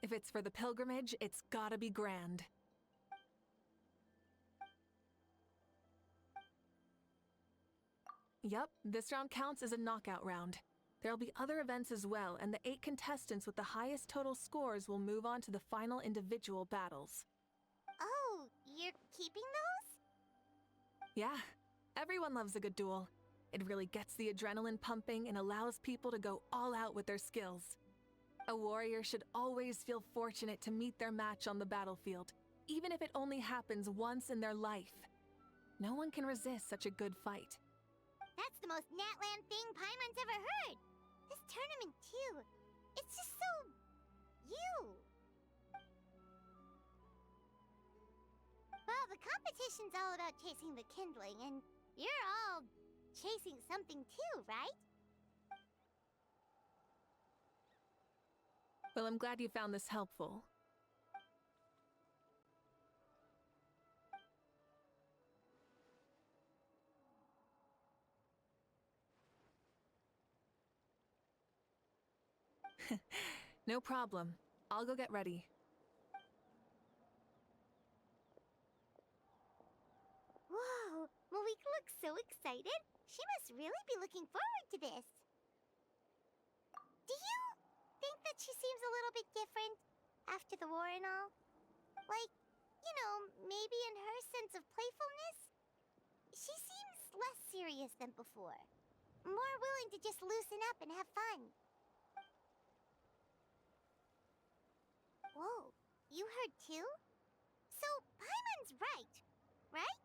If it's for the pilgrimage, it's gotta be grand. Yup, this round counts as a knockout round. There'll be other events as well, and the 8 contestants with the highest total scores will move on to the final individual battles. Oh, you're keeping those? Yeah, everyone loves a good duel. It really gets the adrenaline pumping and allows people to go all out with their skills. A warrior should always feel fortunate to meet their match on the battlefield, even if it only happens once in their life. No one can resist such a good fight. That's the most Natlan thing Paimon's ever heard! This tournament, too. It's just so... you. Well, the competition's all about chasing the kindling, and you're all chasing something too, right? Well, I'm glad you found this helpful. No problem. I'll go get ready. Whoa, Malika looks so excited. She must really be looking forward to this. Do you think that she seems a little bit different after the war and all? Like, you know, maybe in her sense of playfulness? She seems less serious than before. More willing to just loosen up and have fun. Whoa, you heard too? So, Paimon's right, right?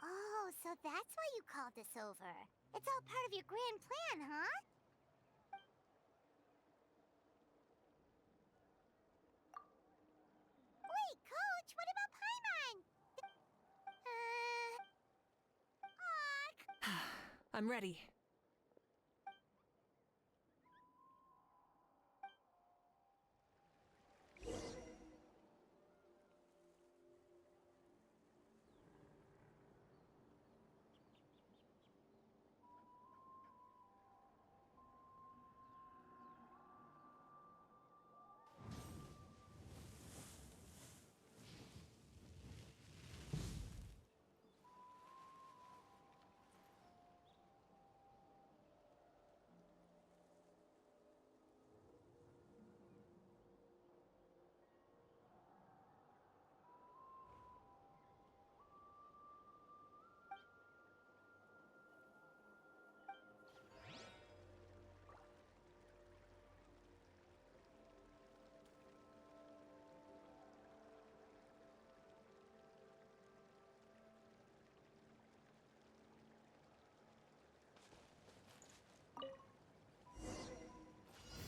Oh, so that's why you called us over. It's all part of your grand plan, huh? Wait, Coach, what about Paimon? I'm ready.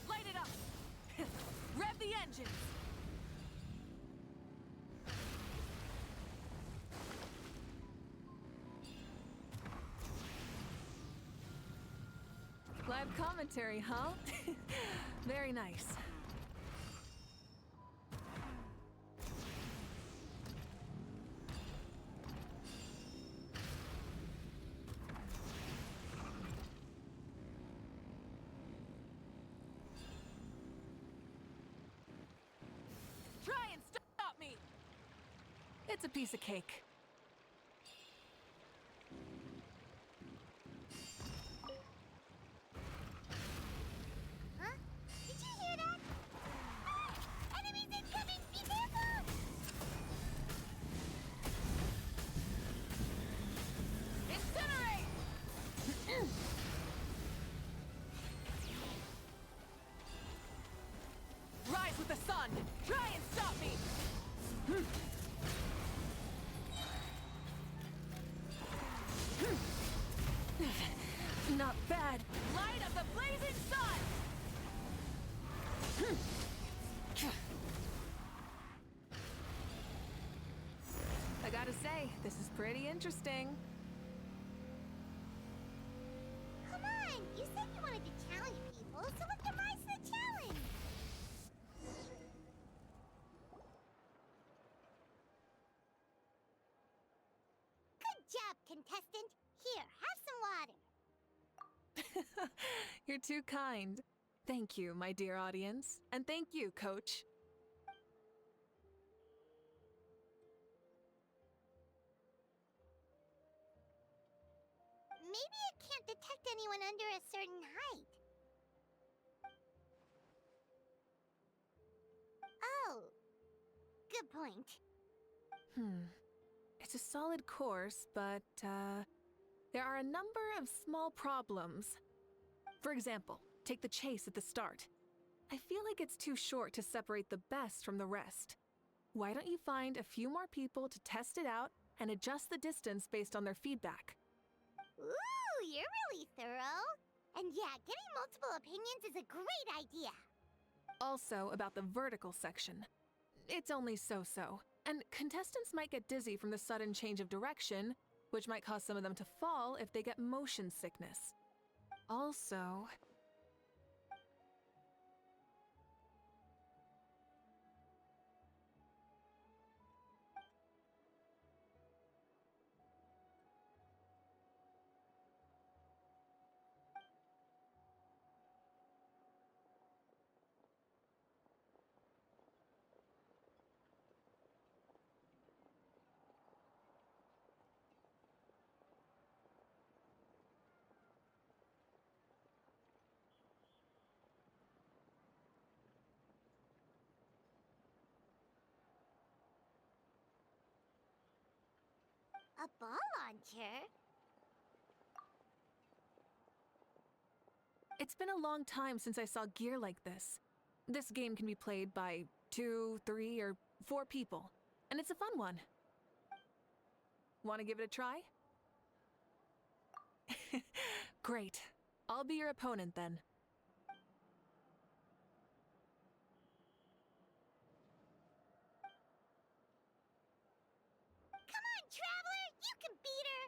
Light it up! Rev the engines! Live commentary, huh? Very nice. Try and stop me! It's a piece of cake. Huh? Did you hear that? Ah! Enemies incoming! Be careful! Incinerate! Rise with the sun! Try and stop me! Not bad. Light of the blazing sun! I gotta say, this is pretty interesting. Come on! You said you wanted to challenge people, so let's rise to the challenge! Good job, contestant! You're too kind. Thank you, my dear audience. And thank you, Coach. Maybe it can't detect anyone under a certain height. Oh, good point. It's a solid course, but, there are a number of small problems. For example, take the chase at the start. I feel like it's too short to separate the best from the rest. Why don't you find a few more people to test it out and adjust the distance based on their feedback? Ooh, you're really thorough. And yeah, getting multiple opinions is a great idea. Also, about the vertical section. It's only so-so, and contestants might get dizzy from the sudden change of direction, which might cause some of them to fall if they get motion sickness. Also... A ball launcher? It's been a long time since I saw gear like this. This game can be played by 2, 3, or 4 people, and it's a fun one. Want to give it a try? Great. I'll be your opponent then. Come on, Traveler! You can beat her!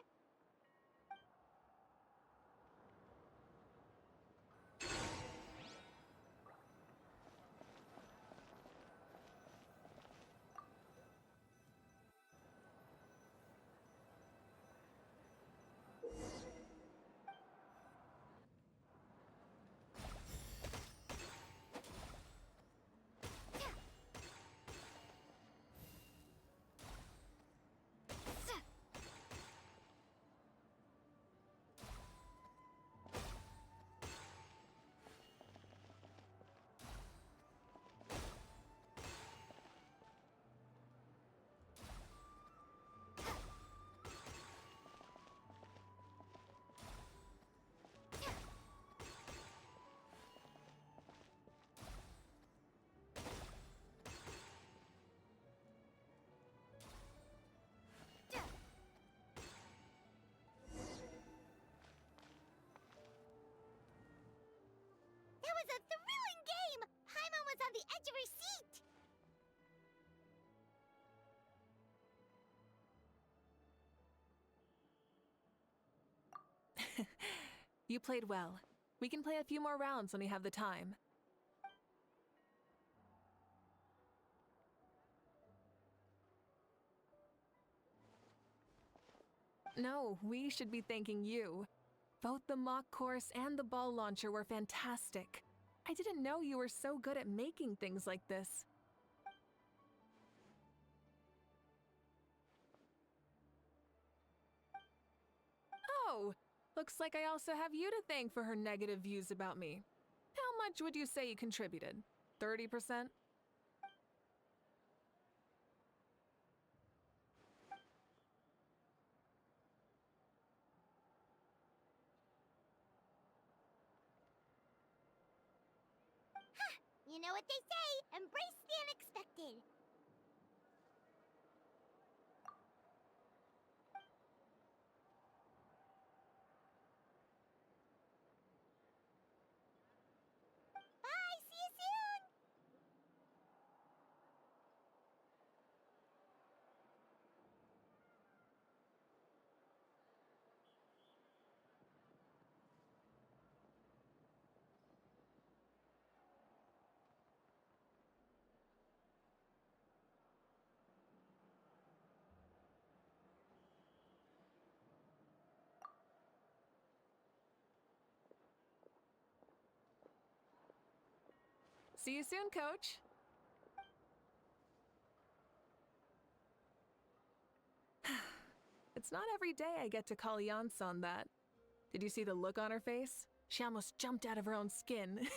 That was a thrilling game! Paimon was on the edge of her seat! You played well. We can play a few more rounds when you have the time. No, we should be thanking you. Both the mock course and the ball launcher were fantastic. I didn't know you were so good at making things like this. Oh, looks like I also have you to thank for her negative views about me. How much would you say you contributed? 30%? You know what they say, embrace the unexpected. Bye, see you soon! See you soon, Coach. It's not every day I get to call Yansan that. Did you see the look on her face? She almost jumped out of her own skin. You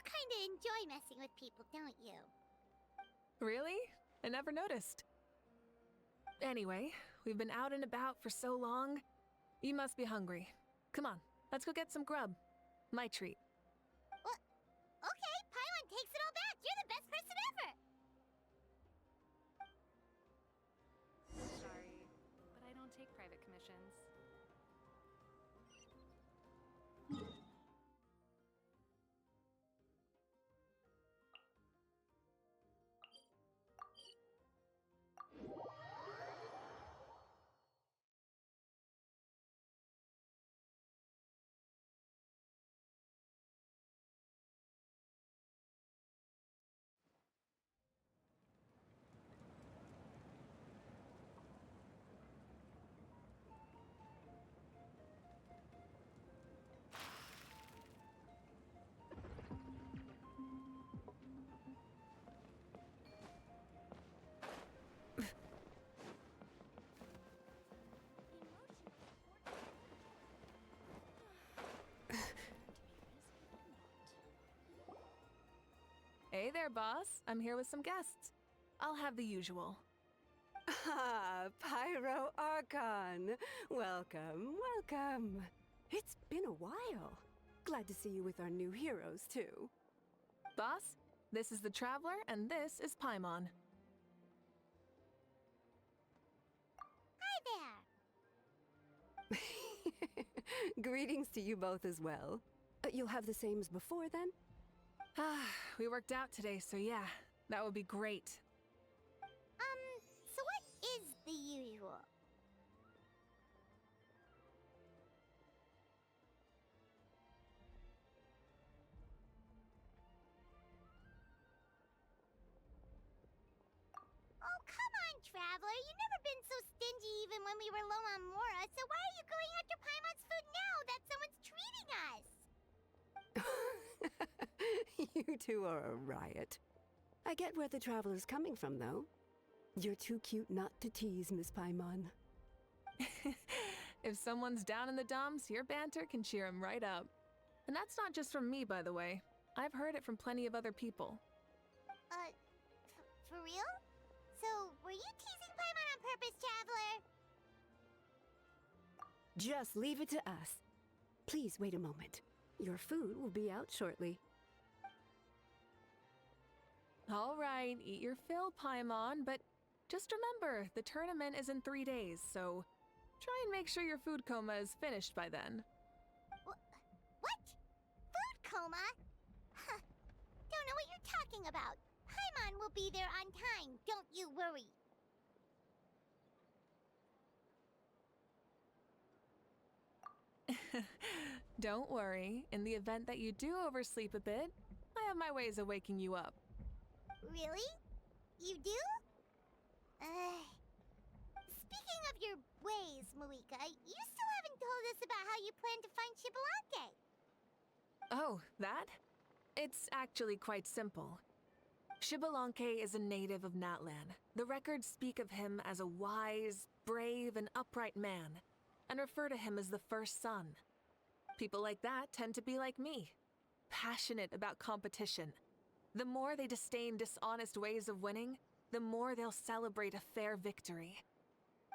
kinda enjoy messing with people, don't you? Really? I never noticed. Anyway, we've been out and about for so long. You must be hungry. Come on, let's go get some grub. My treat. What? Okay, Paimon takes it all back. You're the best person ever. Sorry, but I don't take private commissions. Hey there, boss. I'm here with some guests. I'll have the usual. Ah, Pyro Archon. Welcome, welcome. It's been a while. Glad to see you with our new heroes, too. Boss, this is the Traveler, and this is Paimon. Hi there. Greetings to you both as well. You'll have the same as before, then? We worked out today, so yeah, that would be great. So what is the usual? Oh, come on, Traveler. You've never been so stingy even when we were low on Mora, so why are you going after Paimon's food now that someone's treating us? You two are a riot. I get where the Traveler's coming from, though. You're too cute not to tease, Miss Paimon. If someone's down in the dumps, your banter can cheer him right up. And that's not just from me, by the way. I've heard it from plenty of other people. For real? So, were you teasing Paimon on purpose, Traveler? Just leave it to us. Please wait a moment. Your food will be out shortly. All right, eat your fill, Paimon, but just remember, the tournament is in 3 days, so try and make sure your food coma is finished by then. What? Food coma? Huh. Don't know what you're talking about. Paimon will be there on time, don't you worry. Don't worry, in the event that you do oversleep a bit, I have my ways of waking you up. Really? You do? Speaking of your ways, Moika, you still haven't told us about how you plan to find Shibalanke. Oh, that? It's actually quite simple. Shibalanke is a native of Natlan. The records speak of him as a wise, brave, and upright man, and refer to him as the first son. People like that tend to be like me, passionate about competition. The more they disdain dishonest ways of winning, the more they'll celebrate a fair victory.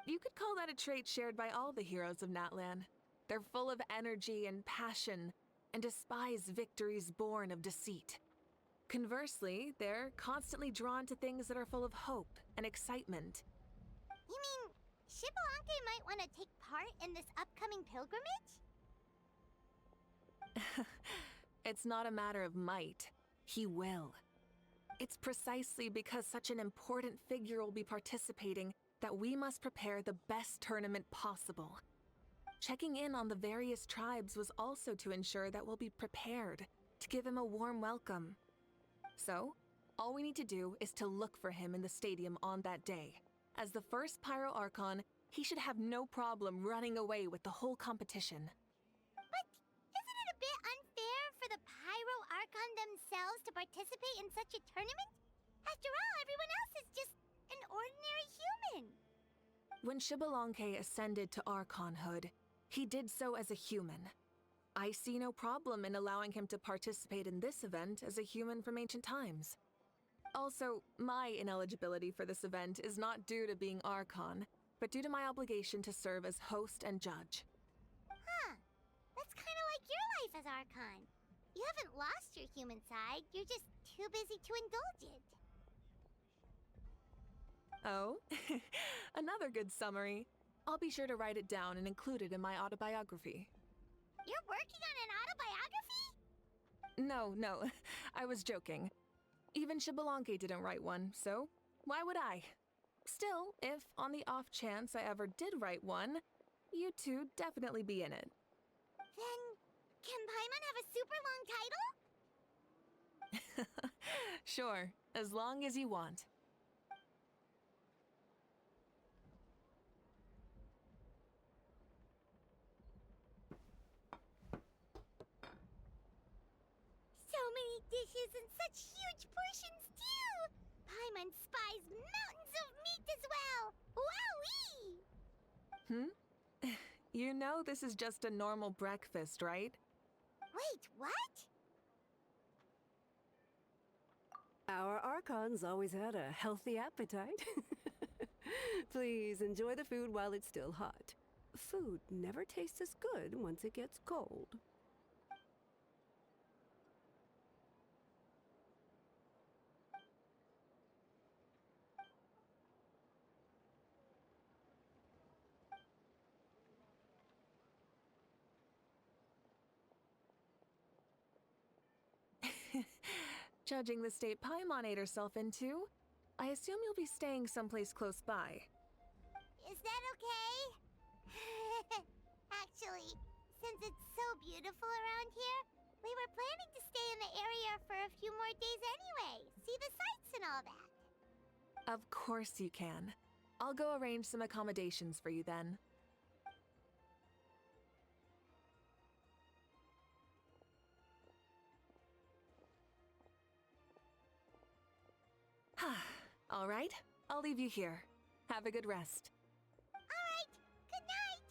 You could call that a trait shared by all the heroes of Natlan. They're full of energy and passion, and despise victories born of deceit. Conversely, they're constantly drawn to things that are full of hope and excitement. You mean Shibalanke might want to take part in this upcoming pilgrimage? It's not a matter of might. He will. It's precisely because such an important figure will be participating that we must prepare the best tournament possible. Checking in on the various tribes was also to ensure that we'll be prepared to give him a warm welcome. So, all we need to do is to look for him in the stadium on that day. As the first Pyro Archon, he should have no problem running away with the whole competition. But isn't it a bit unfair for the Pyro Archon them participate in such a tournament? After all, everyone else is just an ordinary human. When Xbalanque ascended to Archonhood, he did so as a human. I see no problem in allowing him to participate in this event as a human from ancient times. Also, my ineligibility for this event is not due to being Archon, but due to my obligation to serve as host and judge. Huh. That's kind of like your life as Archon. You haven't lost your human side, you're just too busy to indulge it. Oh, another good summary. I'll be sure to write it down and include it in my autobiography. You're working on an autobiography? No, I was joking. Even Xbalanque didn't write one, so why would I? Still, if on the off chance I ever did write one, you two definitely be in it. Then, can Paimon have a super long title? Sure, as long as you want. So many dishes and such huge portions, too! Paimon spies mountains of meat as well! Wowee! You know this is just a normal breakfast, right? Wait, what? Our Archons always had a healthy appetite. Please enjoy the food while it's still hot. Food never tastes as good once it gets cold. Judging the state Paimon ate herself into, I assume you'll be staying someplace close by. Is that okay? Actually, since it's so beautiful around here, we were planning to stay in the area for a few more days anyway. See the sights and all that. Of course you can. I'll go arrange some accommodations for you then. All right, I'll leave you here. Have a good rest. All right, good night.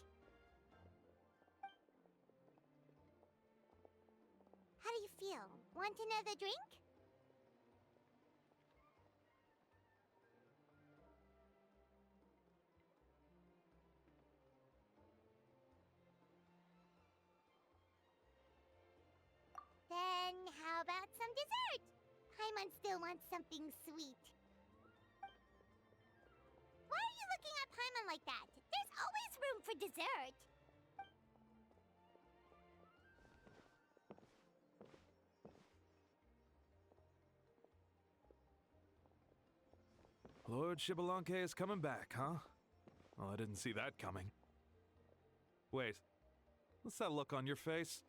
How do you feel? Want another drink? Then how about some dessert? Paimon still wants something sweet. Why are you looking at Paimon like that? There's always room for dessert. Lord Xbalanque is coming back, huh? Well, I didn't see that coming. Wait, what's that look on your face?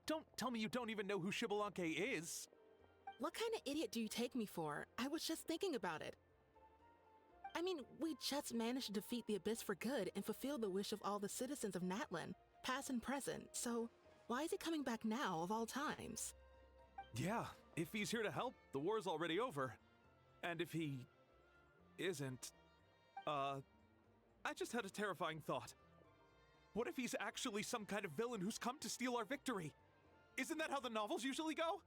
Don't tell me you don't even know who Xbalanque is! What kind of idiot do you take me for? I was just thinking about it. I mean, we just managed to defeat the Abyss for good and fulfill the wish of all the citizens of Natlan, past and present, so why is he coming back now of all times? Yeah, if he's here to help, the war's already over. And if he isn't, I just had a terrifying thought. What if he's actually some kind of villain who's come to steal our victory? Isn't that how the novels usually go?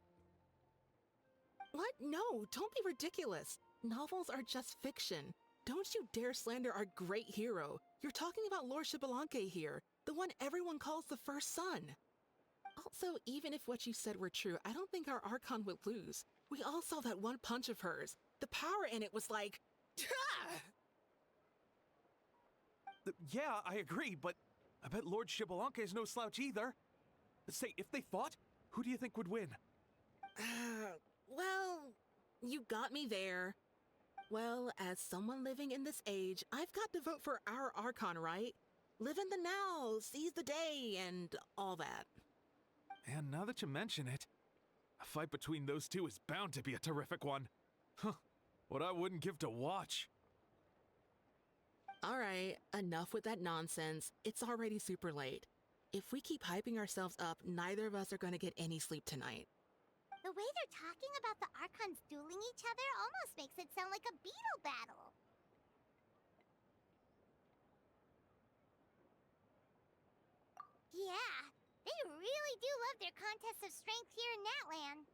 What? No, don't be ridiculous. Novels are just fiction. Don't you dare slander our great hero. You're talking about Lord Xbalanque here, the one everyone calls the first son. Also, even if what you said were true, I don't think our Archon would lose. We all saw that one punch of hers. The power in it was like... Yeah, I agree, but I bet Lord Xbalanque is no slouch either. Say, if they fought, who do you think would win? Well, you got me there. Well, as someone living in this age, I've got to vote for our Archon, right? Live in the now, seize the day, and all that. And now that you mention it, a fight between those two is bound to be a terrific one. Huh, what I wouldn't give to watch. All right, enough with that nonsense. It's already super late. If we keep hyping ourselves up, neither of us are going to get any sleep tonight. The way they're talking about the Archons dueling each other almost makes it sound like a beetle battle. Yeah, they really do love their contests of strength here in Natlan.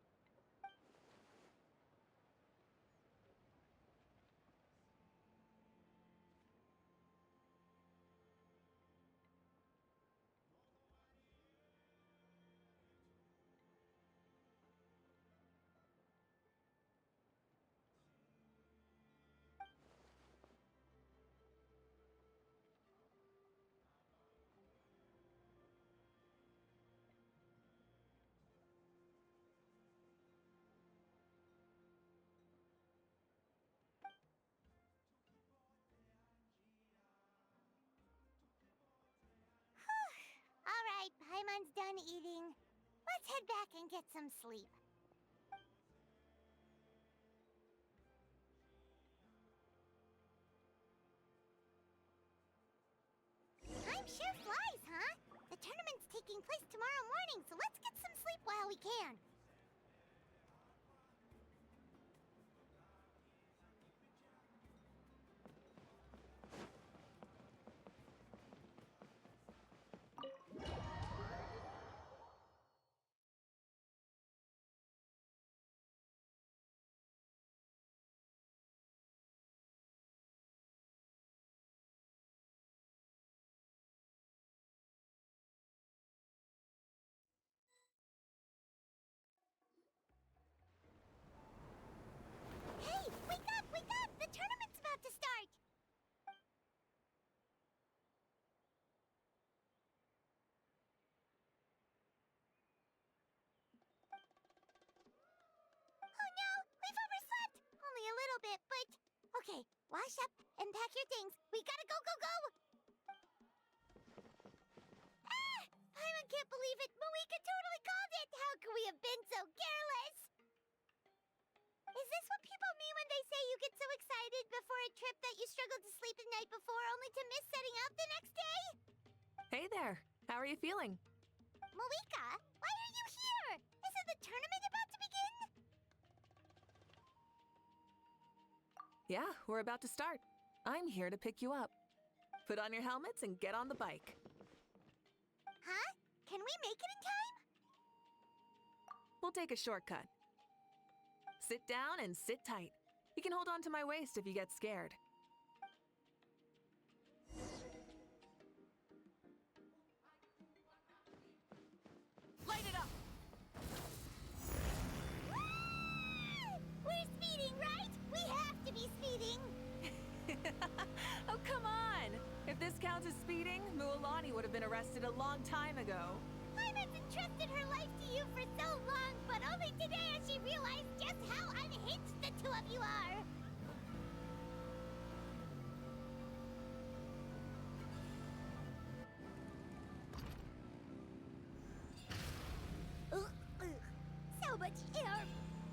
Alright, Paimon's done eating. Let's head back and get some sleep. Time sure flies, huh? The tournament's taking place tomorrow morning, so let's get some sleep while we can. Hey, wake up, wake up! The tournament's about to start! Oh no, we've overslept! Only a little bit, but... Okay, wash up and pack your things. We gotta go, go, go! Ah! I can't believe it! Moeka totally called it! How could we have been so careless? Is this what people mean when they say you get so excited before a trip that you struggled to sleep the night before only to miss setting out the next day? Hey there. How are you feeling? Moeka, why are you here? Isn't the tournament about to begin? Yeah, we're about to start. I'm here to pick you up. Put on your helmets and get on the bike. Huh? Can we make it in time? We'll take a shortcut. Sit down and sit tight. You can hold on to my waist if you get scared. Light it up! Ah! We're speeding, right? We have to be speeding. Oh, come on! If this counts as speeding, Mualani would have been arrested a long time ago. Paimon's entrusted her life to you for so long, but only today has she realized just how unhinged the two of you are. So much air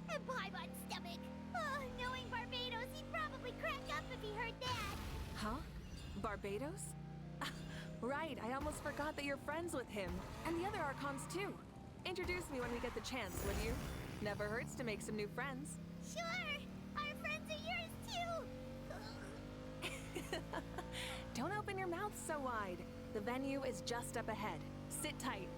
and Paimon's stomach. Oh, knowing Barbados, he'd probably crack up if he heard that. Huh? Barbados? Right, I almost forgot that you're friends with him. And the other Archons, too. Introduce me when we get the chance, would you? Never hurts to make some new friends. Sure! Our friends are yours, too! Don't open your mouth so wide. The venue is just up ahead. Sit tight.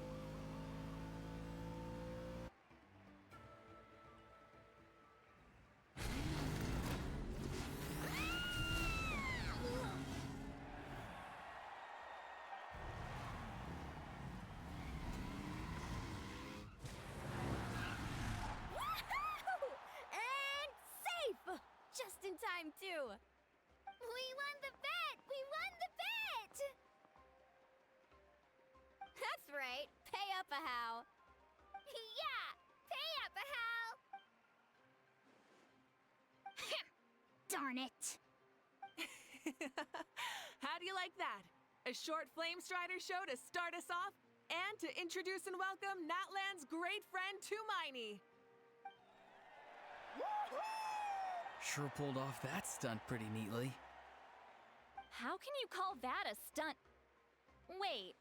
And safe! Just in time, too. We won the bet! We won the bet! That's right. Pay up a how. Yeah! Pay up a how! Darn it! How do you like that? A short Flame Strider show to start us off, and to introduce and welcome Natlans' great friend Tumaini. Sure pulled off that stunt pretty neatly. How can you call that a stunt? Wait,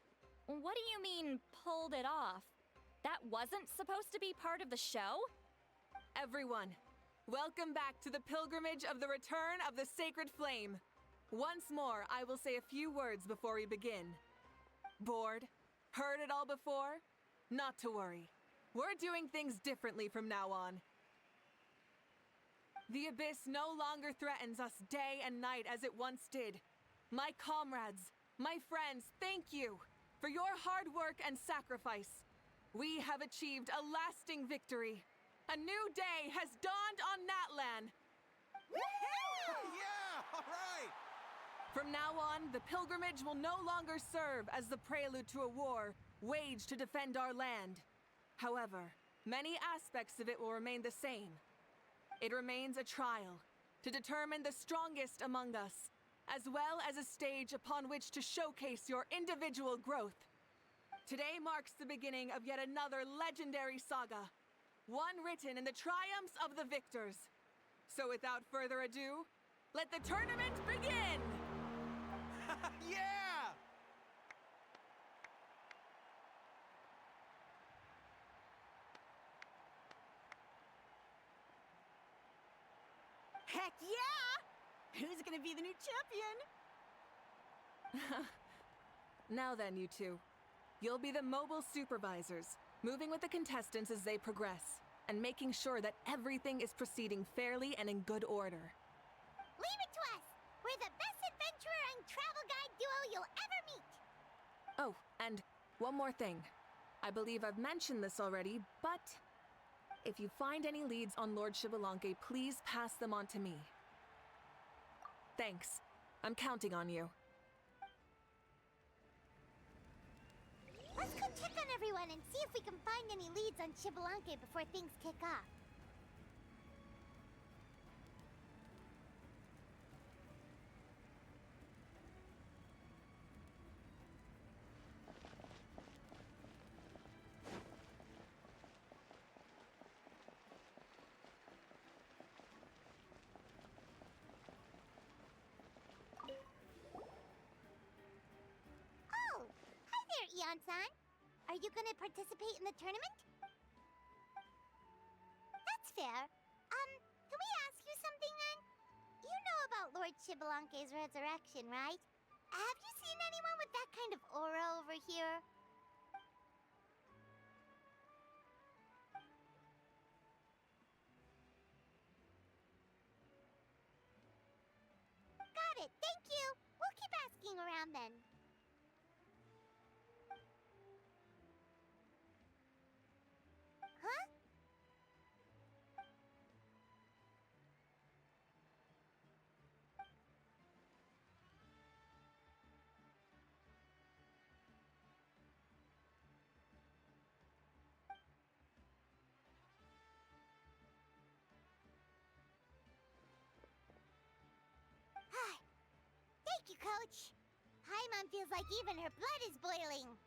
what do you mean, pulled it off? That wasn't supposed to be part of the show? Everyone, welcome back to the pilgrimage of the return of the sacred flame. Once more, I will say a few words before we begin. Bored? Heard it all before? Not to worry. We're doing things differently from now on. The abyss no longer threatens us day and night as it once did. My comrades, my friends, thank you for your hard work and sacrifice. We have achieved a lasting victory. A new day has dawned on Natlan. Yeah, all right! From now on, the pilgrimage will no longer serve as the prelude to a war waged to defend our land. However, many aspects of it will remain the same. It remains a trial to determine the strongest among us, as well as a stage upon which to showcase your individual growth. Today marks the beginning of yet another legendary saga, one written in the triumphs of the victors. So without further ado, let the tournament begin! Yeah! Heck yeah! Who's gonna be the new champion? Now then, you two. You'll be the mobile supervisors, moving with the contestants as they progress, and making sure that everything is proceeding fairly and in good order. Leave it to us! We're the best adventurer and travel guide duo you'll ever meet! Oh, and one more thing. I believe I've mentioned this already, but if you find any leads on Lord Xbalanque, please pass them on to me. Thanks. I'm counting on you. Let's go check on everyone and see if we can find any leads on Xbalanque before things kick off. Oh! Hi there, Eon-san! Are you gonna participate in the tournament? That's fair. Can we ask you something then? You know about Lord Xbalanque's resurrection, right? Have you seen anyone with that kind of aura over here? Got it, thank you! We'll keep asking around then. Huh? Thank you, Coach. Paimon feels like even her blood is boiling.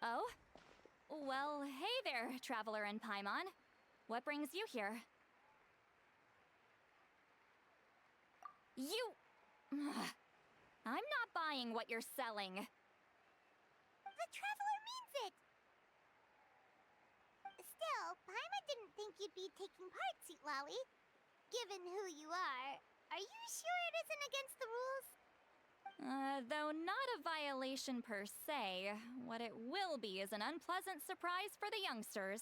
Oh? Well, hey there, Traveler and Paimon. What brings you here? You... I'm not buying what you're selling. The Traveler means it! Still, Paimon didn't think you'd be taking part, Sweet Lolly. Given who you are you sure it isn't against the rules? Though not a violation per se, what it will be is an unpleasant surprise for the youngsters.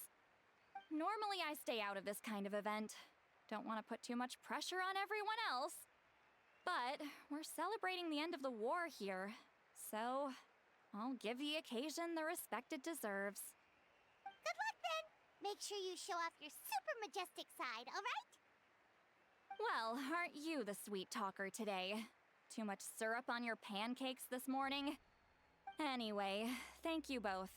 Normally I stay out of this kind of event. Don't want to put too much pressure on everyone else. But we're celebrating the end of the war here, so I'll give the occasion the respect it deserves. Good luck then! Make sure you show off your super majestic side, alright? Well, aren't you the sweet talker today? Too much syrup on your pancakes this morning? Anyway, thank you both.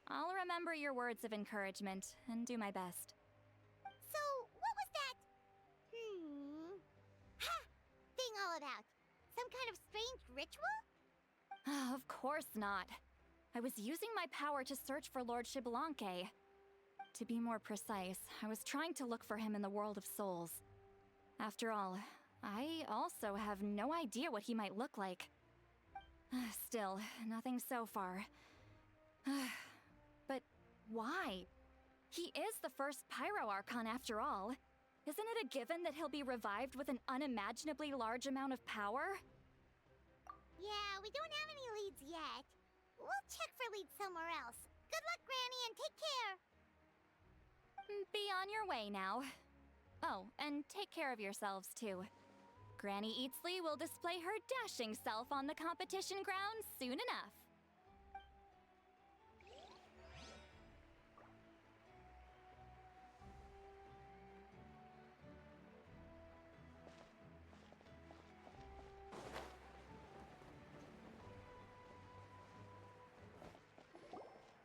I'll remember your words of encouragement and do my best. So, what was that? Ha! Thing all about? Some kind of strange ritual? Of course not. I was using my power to search for Lord Xbalanque. To be more precise, I was trying to look for him in the world of souls. After all, I also have no idea what he might look like. Still, nothing so far. But why? He is the first Pyro Archon after all. Isn't it a given that he'll be revived with an unimaginably large amount of power? Yeah, we don't have any leads yet. We'll check for leads somewhere else. Good luck, Granny, and take care! Be on your way now. Oh, and take care of yourselves too. Granny Eatsley will display her dashing self on the competition grounds soon enough.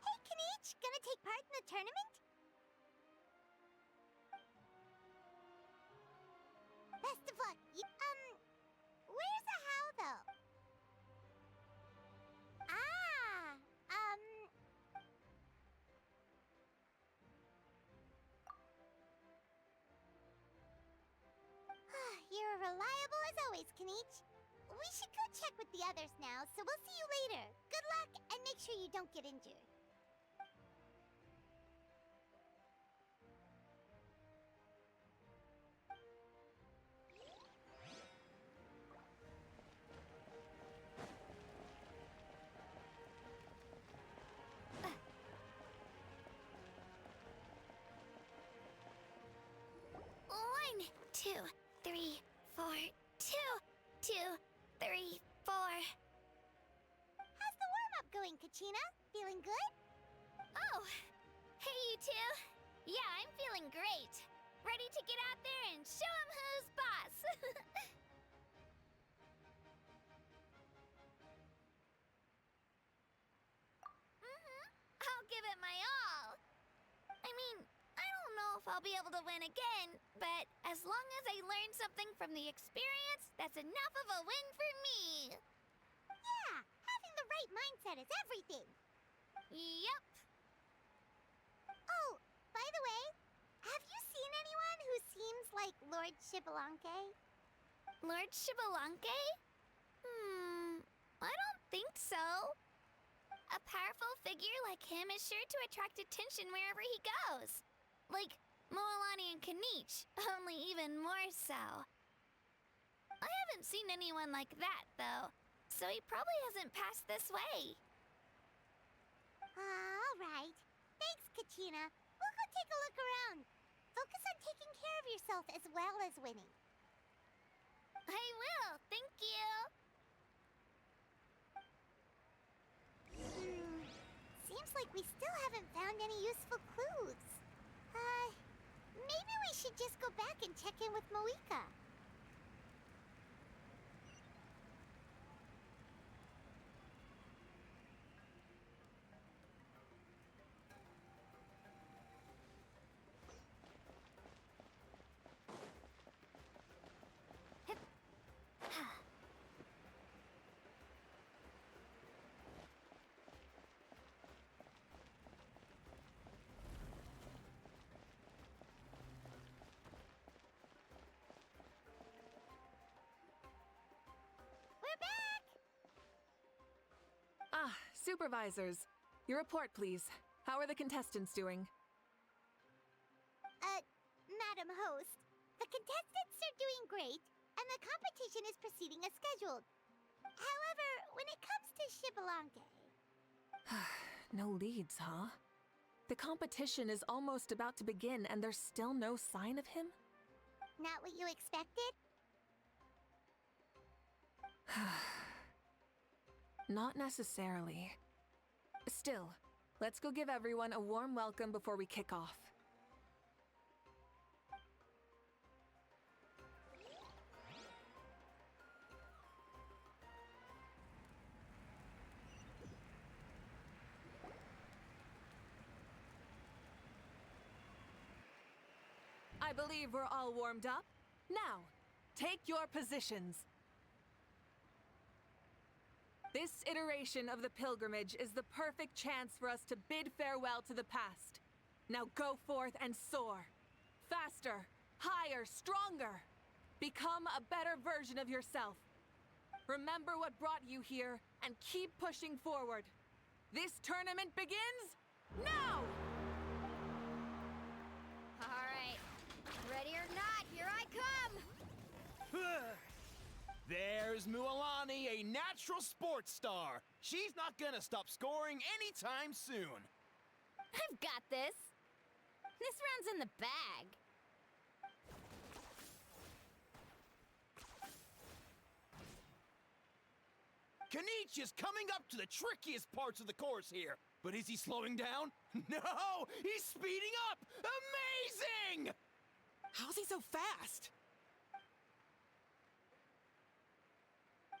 Hey, Kanich! Gonna take part in the tournament? Best of luck. Where's the how, though? You're reliable as always, Kanich. We should go check with the others now, so we'll see you later. Good luck, and make sure you don't get injured. One, two, three, four. 2, 2, 3, 4. How's the warm-up going, Kachina? Feeling good? Oh, hey you two. Yeah, I'm feeling great. Ready to get out there and show 'em who's boss. I'll give it my all. I mean, I don't know if I'll be able to win again, but as long as I learn something from the experience, that's enough of a win for me. Yeah, having the right mindset is everything. Yep. Oh, by the way, have you seen anyone who seems like Lord Xbalanque? Lord Xbalanque? I don't think so. A powerful figure like him is sure to attract attention wherever he goes. Like Moalani and Kanich, only even more so. I haven't seen anyone like that, though, so he probably hasn't passed this way. All right. Thanks, Kachina. We'll go take a look around. Focus on taking care of yourself as well as winning. I will, thank you. Seems like we still haven't found any useful clues. Maybe we should just go back and check in with Moika. Ah, supervisors. Your report, please. How are the contestants doing? Madam Host, the contestants are doing great, and the competition is proceeding as scheduled. However, when it comes to Xbalanque... No leads, huh? The competition is almost about to begin and there's still no sign of him? Not what you expected? Not necessarily. Still, let's go give everyone a warm welcome before we kick off. believe we're all warmed up. Now, take your positions. This iteration of the pilgrimage is the perfect chance for us to bid farewell to the past. Now go forth and soar. Faster, higher, stronger. Become a better version of yourself. Remember what brought you here and keep pushing forward. This tournament begins now! All right. Ready or not, here I come! There's Mualani, a natural sports star. She's not gonna stop scoring anytime soon. I've got this. This round's in the bag. Kanich is coming up to the trickiest parts of the course here. But is he slowing down? No! He's speeding up! Amazing! How's he so fast?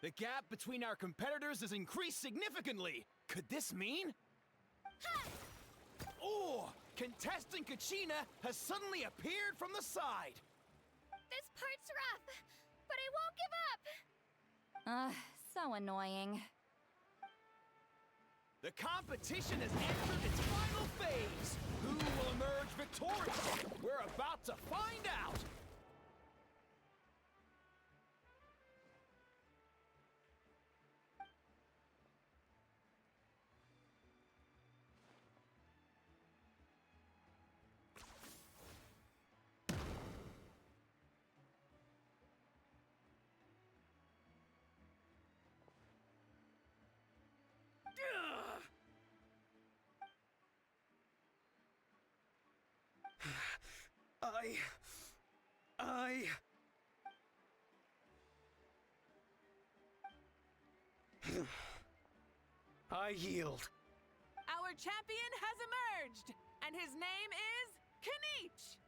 The gap between our competitors has increased significantly. Could this mean? Oh! Contestant Kachina has suddenly appeared from the side. This part's rough, but I won't give up. Ugh, so annoying. The competition has entered its final phase. Who will emerge victorious? We're about to find out. I yield. Our champion has emerged, and his name is Kanich!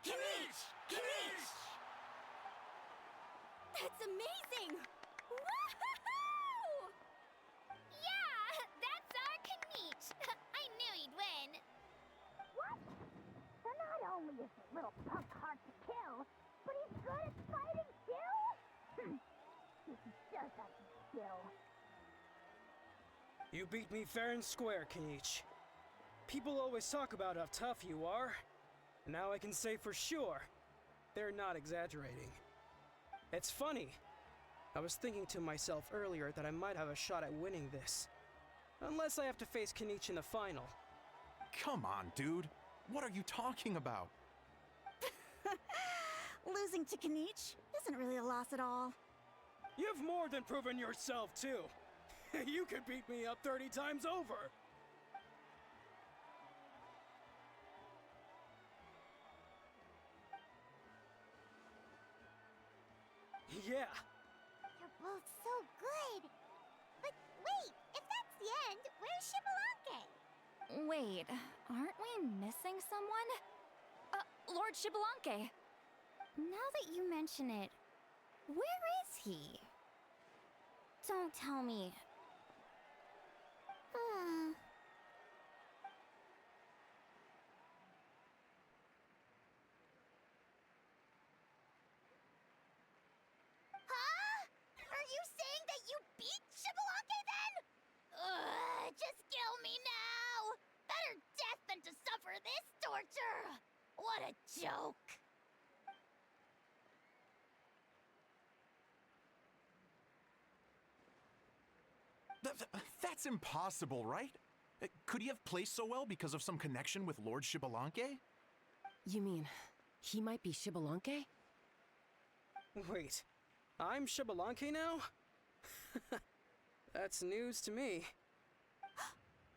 Kanich! Kanich! That's amazing! Woohoo! Yeah, that's our Kanich. I knew he'd win. What? So not only is this little punk hard to kill, but he's good at fighting too? This is just a skill. You beat me fair and square, Kanich. People always talk about how tough you are. Now I can say for sure, they're not exaggerating. It's funny. I was thinking to myself earlier that I might have a shot at winning this. Unless I have to face Kanich in the final. Come on, dude. What are you talking about? Losing to Kanich isn't really a loss at all. You've more than proven yourself, too. You could beat me up 30 times over. Yeah. You're both so good. But wait, if that's the end, where's Shibalanke? Wait, aren't we missing someone? Lord Shibalanke. Now that you mention it, where is he? Don't tell me. Huh? Are you saying that you beat Shibalanke then? Just kill me now! Better death than to suffer this torture! What a joke! That's impossible, right? Could he have placed so well because of some connection with Lord Shibalanke? You mean, he might be Shibalanke? Wait, I'm Shibalanke now? That's news to me.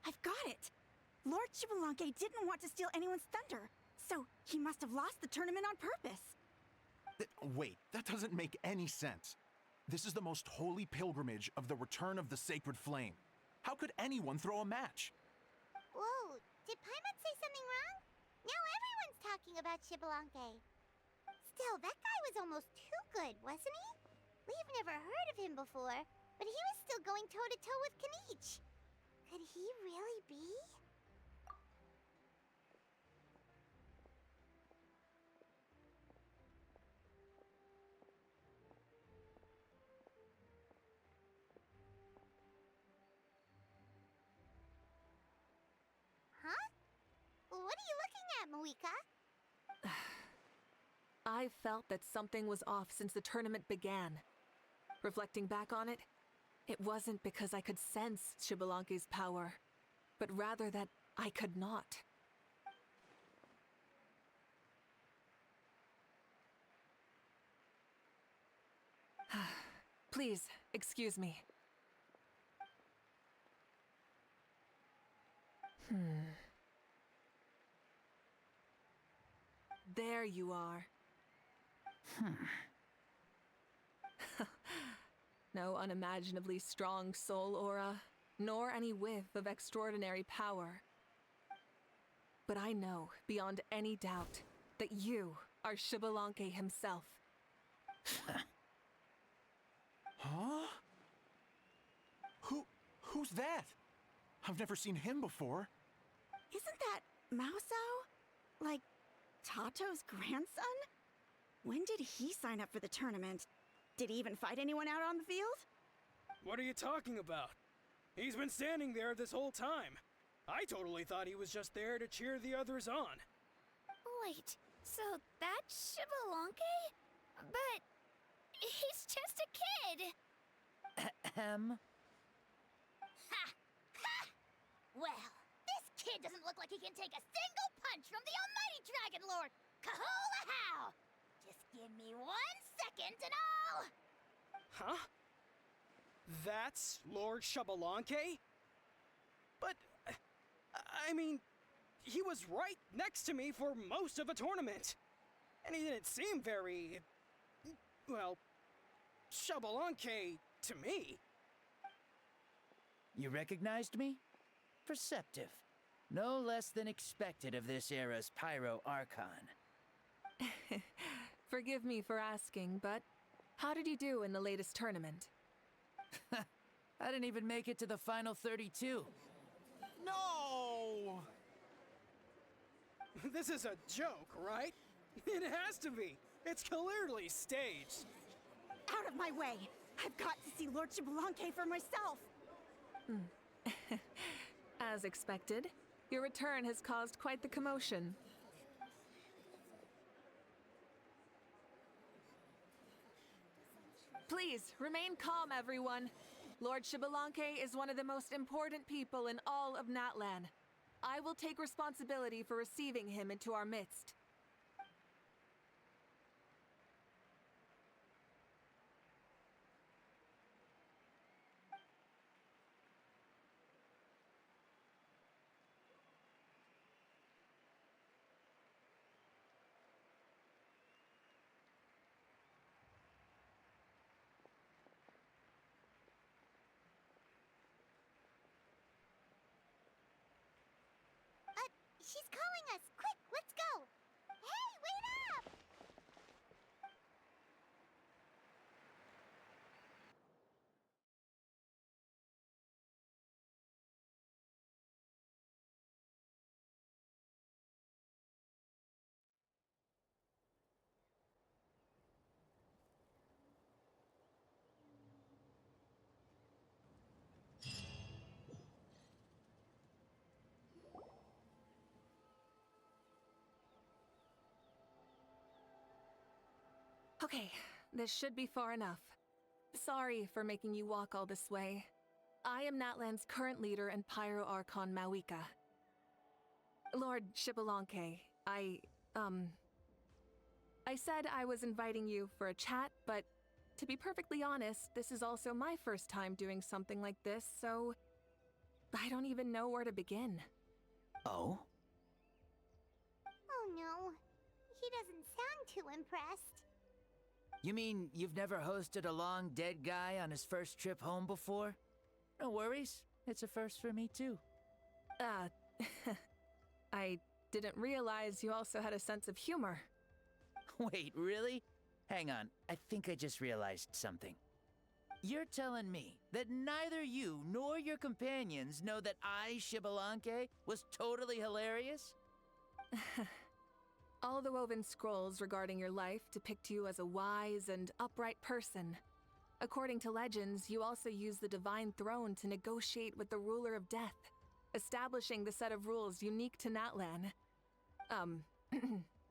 I've got it! Lord Shibalanke didn't want to steal anyone's thunder, so he must have lost the tournament on purpose. Wait, that doesn't make any sense. This is the most holy pilgrimage of the return of the sacred flame. How could anyone throw a match? Whoa, did Paimon say something wrong? Now everyone's talking about Shibalanke. Still, that guy was almost too good, wasn't he? We've never heard of him before, but he was still going toe-to-toe with Kanich. Could he really be? What are you looking at, Moika? I felt that something was off since the tournament began. Reflecting back on it, it wasn't because I could sense Xbalanque's power, but rather that I could not. Please, excuse me. There you are. No unimaginably strong soul aura, nor any whiff of extraordinary power. But I know, beyond any doubt, that you are Xbalanque himself. Huh? Who's that? I've never seen him before. Isn't that Mauso? Like, Tato's grandson? When did he sign up for the tournament? Did he even fight anyone out on the field? What are you talking about? He's been standing there this whole time. I totally thought he was just there to cheer the others on. Wait, so that's Xbalanque? But he's just a kid. Ahem. Ha! Ha! Well, this kid doesn't look like he can take a single punch from the almighty Dragon Lord! Kahula how! Just give me 1 second and I'll... Huh? That's Lord Xbalanque? But, I mean, he was right next to me for most of the tournament. And he didn't seem very, well, Xbalanque to me. You recognized me? Perceptive. No less than expected of this era's Pyro Archon. Forgive me for asking, but how did you do in the latest tournament? I didn't even make it to the final 32. No! This is a joke, right? It has to be. It's clearly staged. Out of my way! I've got to see Lord Xbalanque for myself! As expected, your return has caused quite the commotion. Please, remain calm, everyone. Lord Xbalanque is one of the most important people in all of Natlan. I will take responsibility for receiving him into our midst. She's calling us! Quick, let's go! Hey, wait up! Okay, this should be far enough. Sorry for making you walk all this way. I am Natlan's current leader and Pyro Archon Mawika. Lord Xbalanque, I said I was inviting you for a chat, but to be perfectly honest, this is also my first time doing something like this, so I don't even know where to begin. Oh? Oh no, he doesn't sound too impressed. You mean you've never hosted a long dead guy on his first trip home before? No worries. It's a first for me, too. I didn't realize you also had a sense of humor. Wait, really? Hang on. I think I just realized something. You're telling me that neither you nor your companions know that I, Xbalanque, was totally hilarious? All the woven scrolls regarding your life depict you as a wise and upright person. According to legends, you also use the Divine Throne to negotiate with the ruler of death, establishing the set of rules unique to Natlan.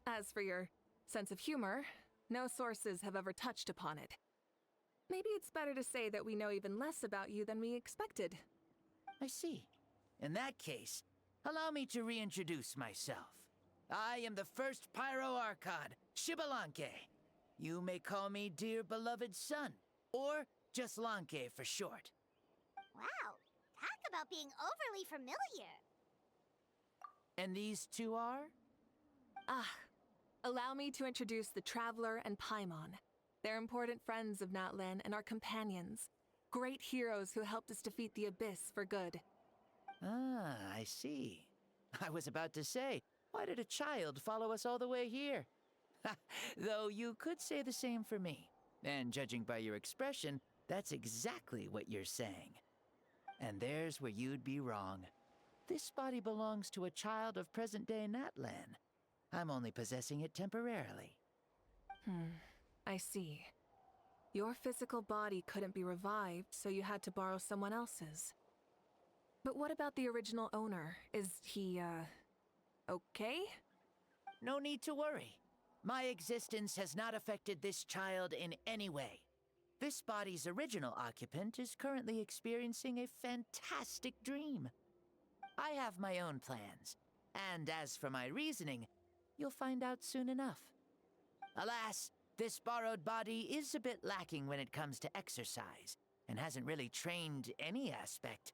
As for your sense of humor, no sources have ever touched upon it. Maybe it's better to say that we know even less about you than we expected. I see. In that case, allow me to reintroduce myself. I am the first Pyro Archon, Shibalanke. You may call me dear beloved son, or just Lanke for short. Wow, talk about being overly familiar. And these two are? Allow me to introduce the Traveler and Paimon. They're important friends of Natlan and our companions. Great heroes who helped us defeat the Abyss for good. Ah, I see. I was about to say, why did a child follow us all the way here? Though you could say the same for me. And judging by your expression, that's exactly what you're saying. And there's where you'd be wrong. This body belongs to a child of present-day Natlan. I'm only possessing it temporarily. I see. Your physical body couldn't be revived, so you had to borrow someone else's. But what about the original owner? Is he, okay? No need to worry. My existence has not affected this child in any way. This body's original occupant is currently experiencing a fantastic dream. I have my own plans, and as for my reasoning, you'll find out soon enough. Alas, this borrowed body is a bit lacking when it comes to exercise, and hasn't really trained any aspect.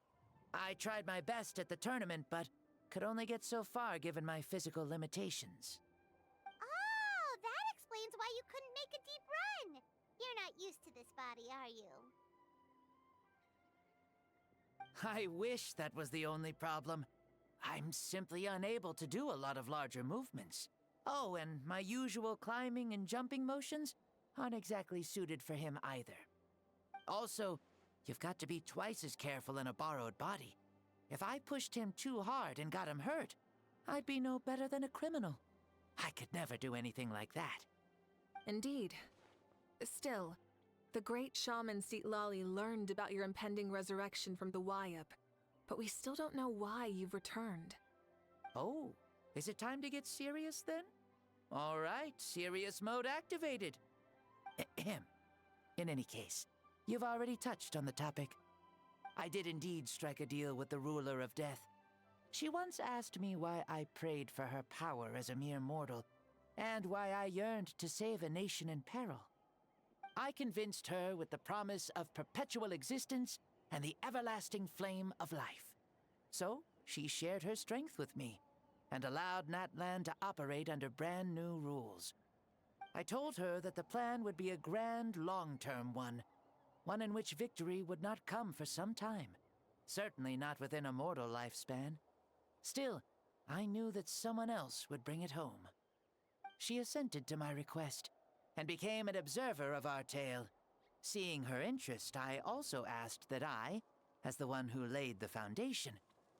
I tried my best at the tournament, but could only get so far given my physical limitations. Oh, that explains why you couldn't make a deep run. You're not used to this body, are you? I wish that was the only problem. I'm simply unable to do a lot of larger movements. Oh, and my usual climbing and jumping motions aren't exactly suited for him either. Also, you've got to be twice as careful in a borrowed body. If I pushed him too hard and got him hurt, I'd be no better than a criminal. I could never do anything like that. Indeed. Still, the great shaman Lali learned about your impending resurrection from the Wyup, but we still don't know why you've returned. Oh, is it time to get serious then? All right, serious mode activated. Ahem. In any case, you've already touched on the topic. I did indeed strike a deal with the ruler of death. She once asked me why I prayed for her power as a mere mortal, and why I yearned to save a nation in peril. I convinced her with the promise of perpetual existence and the everlasting flame of life. So, she shared her strength with me, and allowed Natlan to operate under brand new rules. I told her that the plan would be a grand, long-term one in which victory would not come for some time. Certainly not within a mortal lifespan. Still, I knew that someone else would bring it home. She assented to my request, and became an observer of our tale. Seeing her interest, I also asked that I, as the one who laid the foundation,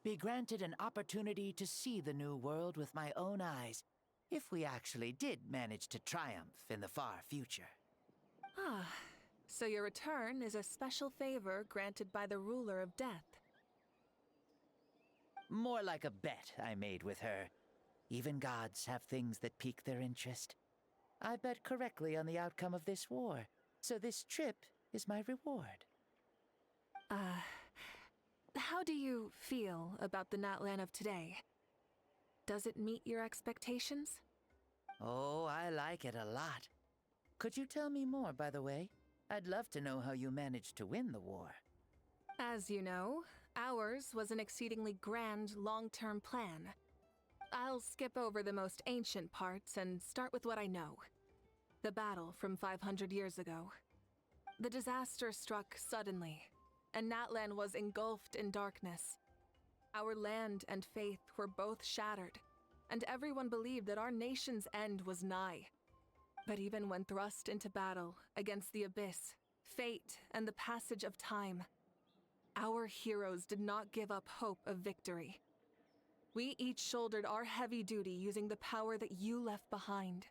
be granted an opportunity to see the new world with my own eyes, if we actually did manage to triumph in the far future. So your return is a special favor granted by the ruler of death. More like a bet I made with her. Even gods have things that pique their interest. I bet correctly on the outcome of this war, so this trip is my reward. How do you feel about the Natlan of today? Does it meet your expectations? Oh, I like it a lot. Could you tell me more, by the way? I'd love to know how you managed to win the war. As you know, ours was an exceedingly grand, long-term plan. I'll skip over the most ancient parts and start with what I know. The battle from 500 years ago. The disaster struck suddenly, and Natlan was engulfed in darkness. Our land and faith were both shattered, and everyone believed that our nation's end was nigh. But even when thrust into battle against the Abyss, fate, and the passage of time, our heroes did not give up hope of victory. We each shouldered our heavy duty using the power that you left behind.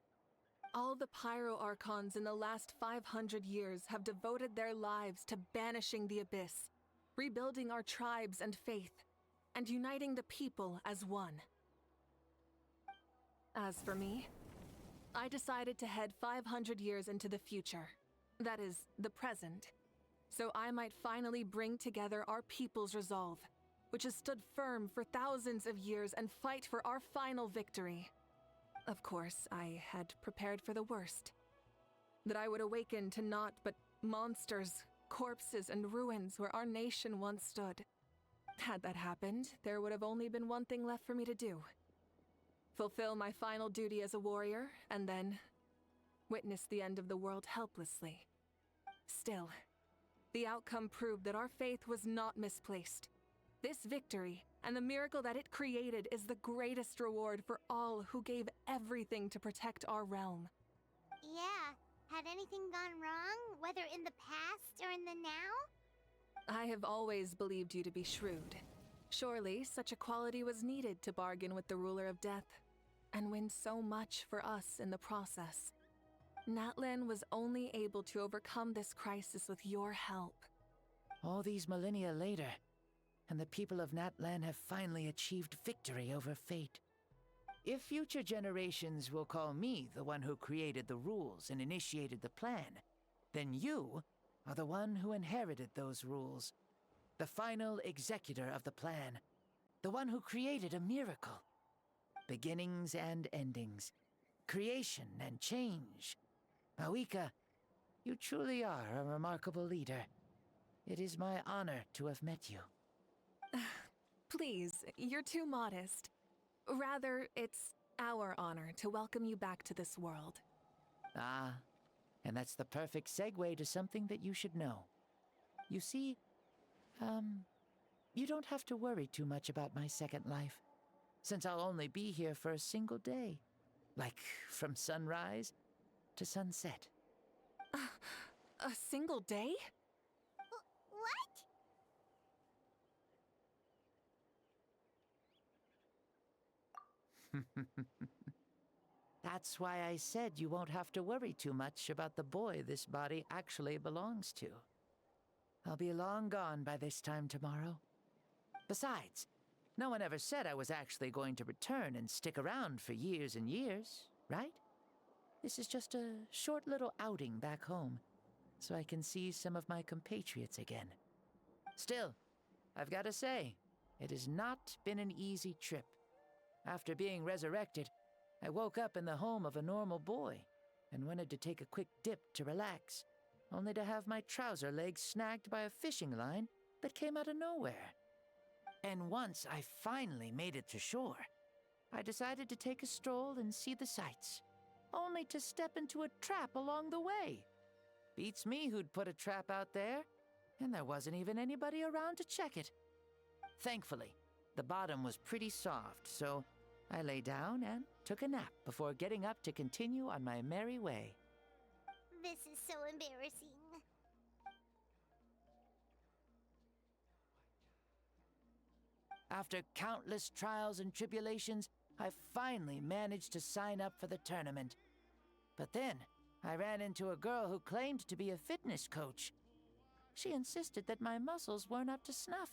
All the Pyro Archons in the last 500 years have devoted their lives to banishing the Abyss, rebuilding our tribes and faith, and uniting the people as one. As for me, I decided to head 500 years into the future. That is, the present. So I might finally bring together our people's resolve, which has stood firm for thousands of years, and fight for our final victory. Of course, I had prepared for the worst. That I would awaken to naught but monsters, corpses, and ruins where our nation once stood. Had that happened, there would have only been one thing left for me to do. Fulfill my final duty as a warrior, and then witness the end of the world helplessly. Still, the outcome proved that our faith was not misplaced. This victory, and the miracle that it created, is the greatest reward for all who gave everything to protect our realm. Yeah. Had anything gone wrong, whether in the past or in the now? I have always believed you to be shrewd. Surely, such a quality was needed to bargain with the ruler of death, and win so much for us in the process. Natlan was only able to overcome this crisis with your help. All these millennia later, and the people of Natlan have finally achieved victory over fate. If future generations will call me the one who created the rules and initiated the plan, then you are the one who inherited those rules. The final executor of the plan. The one who created a miracle. Beginnings and endings. Creation and change. Mawika, you truly are a remarkable leader. It is my honor to have met you. Please, you're too modest. Rather, it's our honor to welcome you back to this world. Ah, and that's the perfect segue to something that you should know. You see, you don't have to worry too much about my second life, since I'll only be here for a single day. Like, from sunrise to sunset. A single day? What? That's why I said you won't have to worry too much about the boy this body actually belongs to. I'll be long gone by this time tomorrow. Besides, no one ever said I was actually going to return and stick around for years and years, right? This is just a short little outing back home, so I can see some of my compatriots again. Still, I've got to say, it has not been an easy trip. After being resurrected, I woke up in the home of a normal boy and wanted to take a quick dip to relax, only to have my trouser legs snagged by a fishing line that came out of nowhere. And once I finally made it to shore, I decided to take a stroll and see the sights, only to step into a trap along the way. Beats me who'd put a trap out there, and there wasn't even anybody around to check it. Thankfully, the bottom was pretty soft, so I lay down and took a nap before getting up to continue on my merry way. This is so embarrassing. After countless trials and tribulations, I finally managed to sign up for the tournament. But then, I ran into a girl who claimed to be a fitness coach. She insisted that my muscles weren't up to snuff,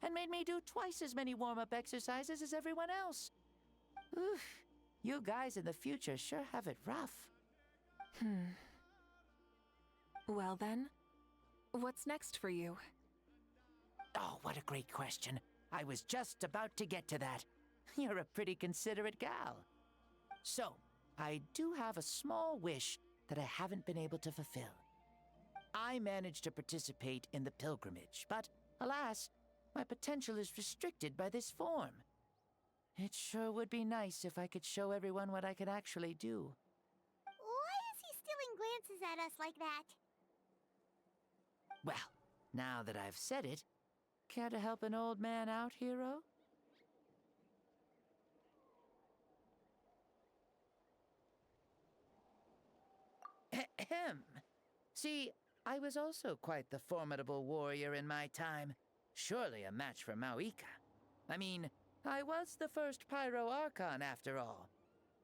and made me do twice as many warm-up exercises as everyone else. Oof, you guys in the future sure have it rough. Well then, what's next for you? Oh, what a great question. I was just about to get to that. You're a pretty considerate gal. So, I do have a small wish that I haven't been able to fulfill. I managed to participate in the pilgrimage, but alas, my potential is restricted by this form. It sure would be nice if I could show everyone what I can actually do. Why is he stealing glances at us like that? Well, now that I've said it, care to help an old man out, hero? Ahem. See, I was also quite the formidable warrior in my time. Surely a match for Mawika. I mean, I was the first Pyro Archon after all.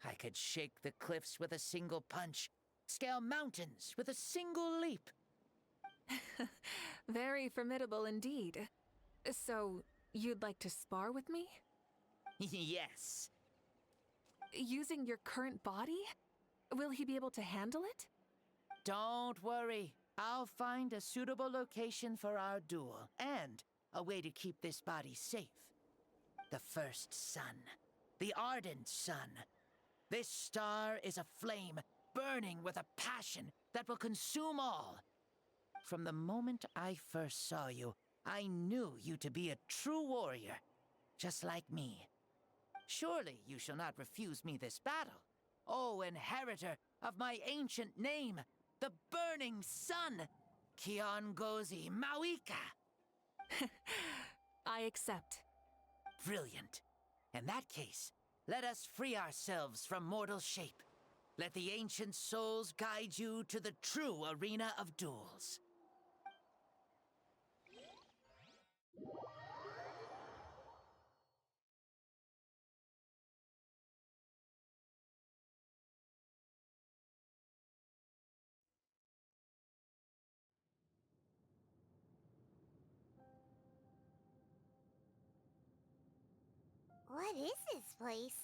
I could shake the cliffs with a single punch, scale mountains with a single leap. Very formidable indeed. So, you'd like to spar with me? Yes. using your current body? Will he be able to handle it? Don't worry. I'll find a suitable location for our duel, and a way to keep this body safe. The first sun. The ardent sun. This star is a flame, burning with a passion that will consume all. From the moment I first saw you, I knew you to be a true warrior, just like me. Surely you shall not refuse me this battle, O inheritor of my ancient name, the burning sun, Kiongozi Mawika. I accept. Brilliant. In that case, let us free ourselves from mortal shape. Let the ancient souls guide you to the true arena of duels. What is this place?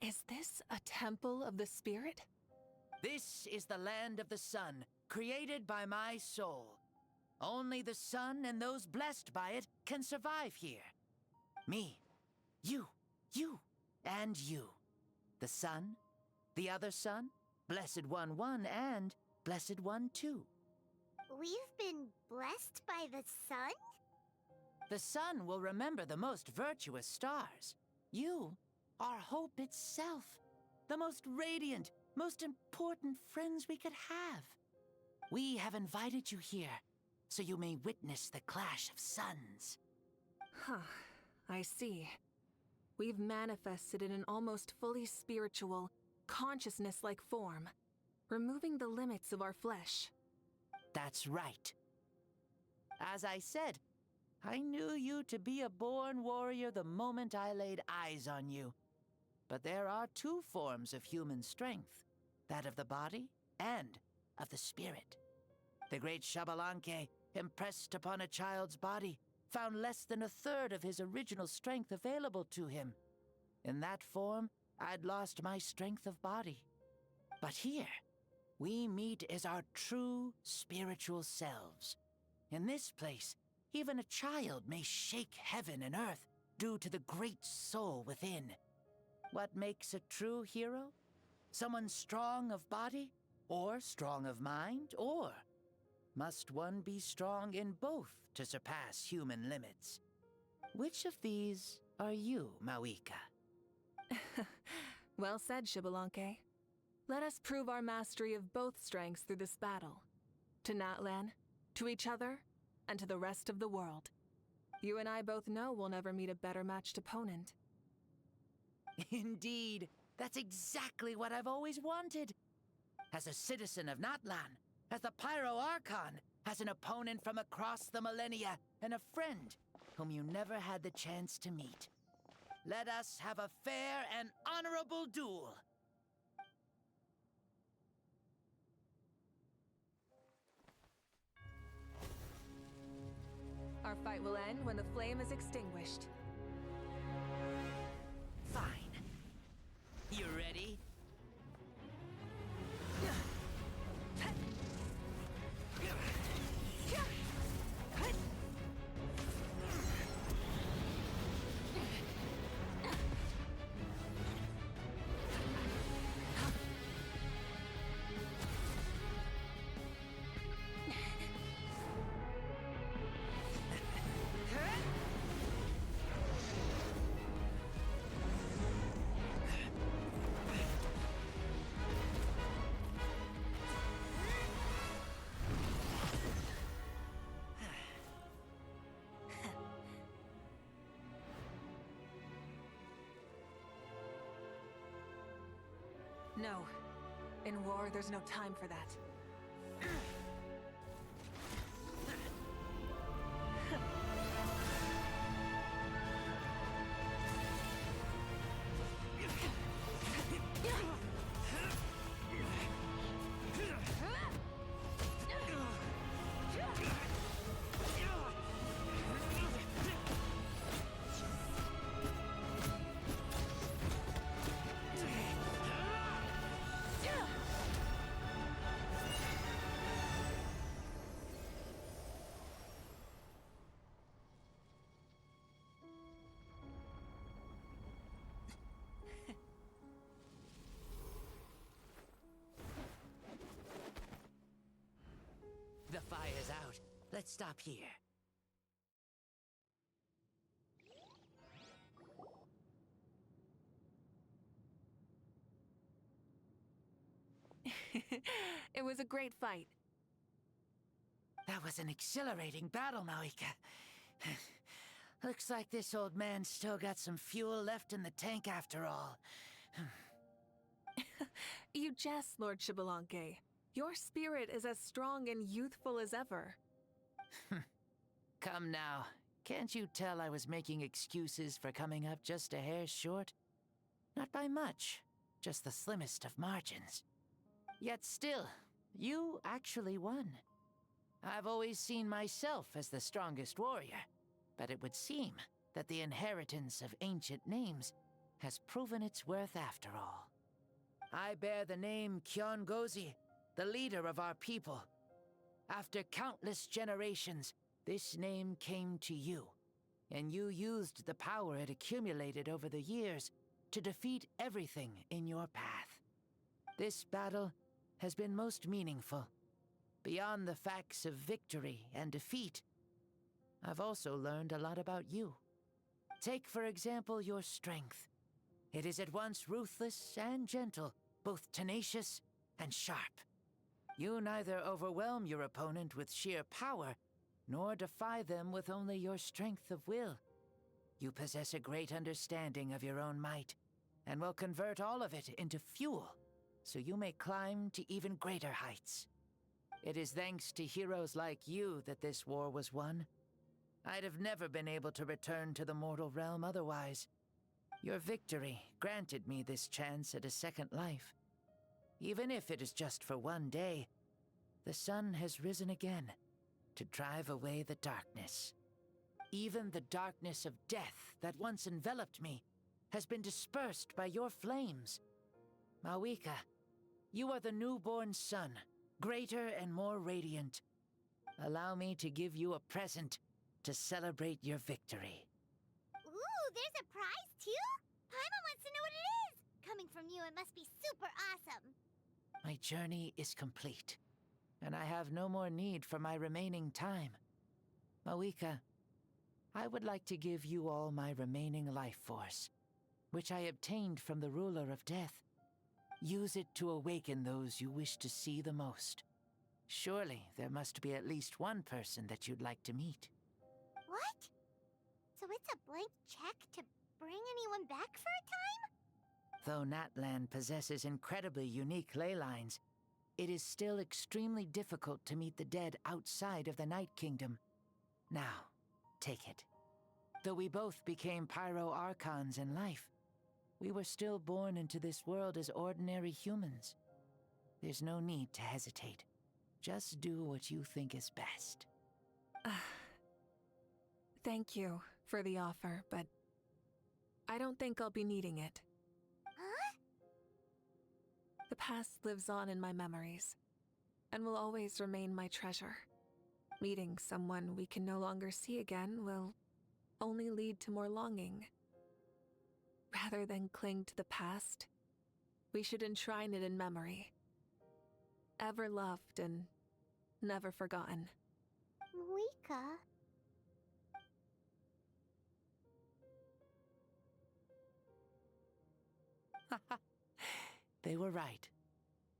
Is this a temple of the spirit? This is the land of the sun, created by my soul. Only the sun and those blessed by it can survive here. Me, you, and you. The sun, the other sun, Blessed One 1, and Blessed One 2. We've been blessed by the sun? The sun will remember the most virtuous stars. You are hope itself, the most radiant, most important friends we could have. We have invited you here, so you may witness the clash of suns. Huh, I see. We've manifested in an almost fully spiritual, consciousness-like form, removing the limits of our flesh. That's right. As I said, I knew you to be a born warrior the moment I laid eyes on you. But there are two forms of human strength, that of the body and of the spirit. The great Xbalanque, impressed upon a child's body, found less than a third of his original strength available to him. In that form, I'd lost my strength of body. But here, we meet as our true spiritual selves. In this place, even a child may shake heaven and earth due to the great soul within. What makes a true hero? Someone strong of body, or strong of mind, or must one be strong in both to surpass human limits? Which of these are you, Mawika? Well said, Xbalanque. Let us prove our mastery of both strengths through this battle. To Natlan, to each other, and to the rest of the world. You and I both know we'll never meet a better matched opponent. Indeed, that's exactly what I've always wanted. As a citizen of Natlan, as the Pyro Archon, as an opponent from across the millennia, and a friend whom you never had the chance to meet. Let us have a fair and honorable duel. Our fight will end when the flame is extinguished. Fine. You ready? No. In war, there's no time for that. fire's out. Let's stop here. It was a great fight. That was an exhilarating battle, Maika. Looks like this old man's still got some fuel left in the tank after all. You jest, Lord Xbalanque. Your spirit is as strong and youthful as ever. Come now. Can't you tell I was making excuses for coming up just a hair short? Not by much, just the slimmest of margins. Yet still, you actually won. I've always seen myself as the strongest warrior, but it would seem that the inheritance of ancient names has proven its worth after all. I bear the name Kiongozi, the leader of our people. After countless generations, this name came to you, and you used the power it accumulated over the years to defeat everything in your path. This battle has been most meaningful. Beyond the facts of victory and defeat, I've also learned a lot about you. Take, for example, your strength. It is at once ruthless and gentle, both tenacious and sharp. You neither overwhelm your opponent with sheer power, nor defy them with only your strength of will. You possess a great understanding of your own might, and will convert all of it into fuel, so you may climb to even greater heights. It is thanks to heroes like you that this war was won. I'd have never been able to return to the mortal realm otherwise. Your victory granted me this chance at a second life. Even if it is just for one day, the sun has risen again to drive away the darkness. Even the darkness of death that once enveloped me has been dispersed by your flames. Maika, you are the newborn sun, greater and more radiant. Allow me to give you a present to celebrate your victory. Ooh, there's a prize too? Paimon wants to know what it is! Coming from you, it must be super awesome. My journey is complete, and I have no more need for my remaining time. Maika, I would like to give you all my remaining life force, which I obtained from the ruler of death. Use it to awaken those you wish to see the most. Surely there must be at least one person that you'd like to meet. What? So it's a blank check to bring anyone back for a time? Though Natlan possesses incredibly unique ley lines, it is still extremely difficult to meet the dead outside of the Night Kingdom. Now, take it. Though we both became Pyro Archons in life, we were still born into this world as ordinary humans. There's no need to hesitate. Just do what you think is best. Thank you for the offer, but I don't think I'll be needing it. Huh? The past lives on in my memories, and will always remain my treasure. Meeting someone we can no longer see again will only lead to more longing. Rather than cling to the past, we should enshrine it in memory. Ever loved and never forgotten. Maika. They were right.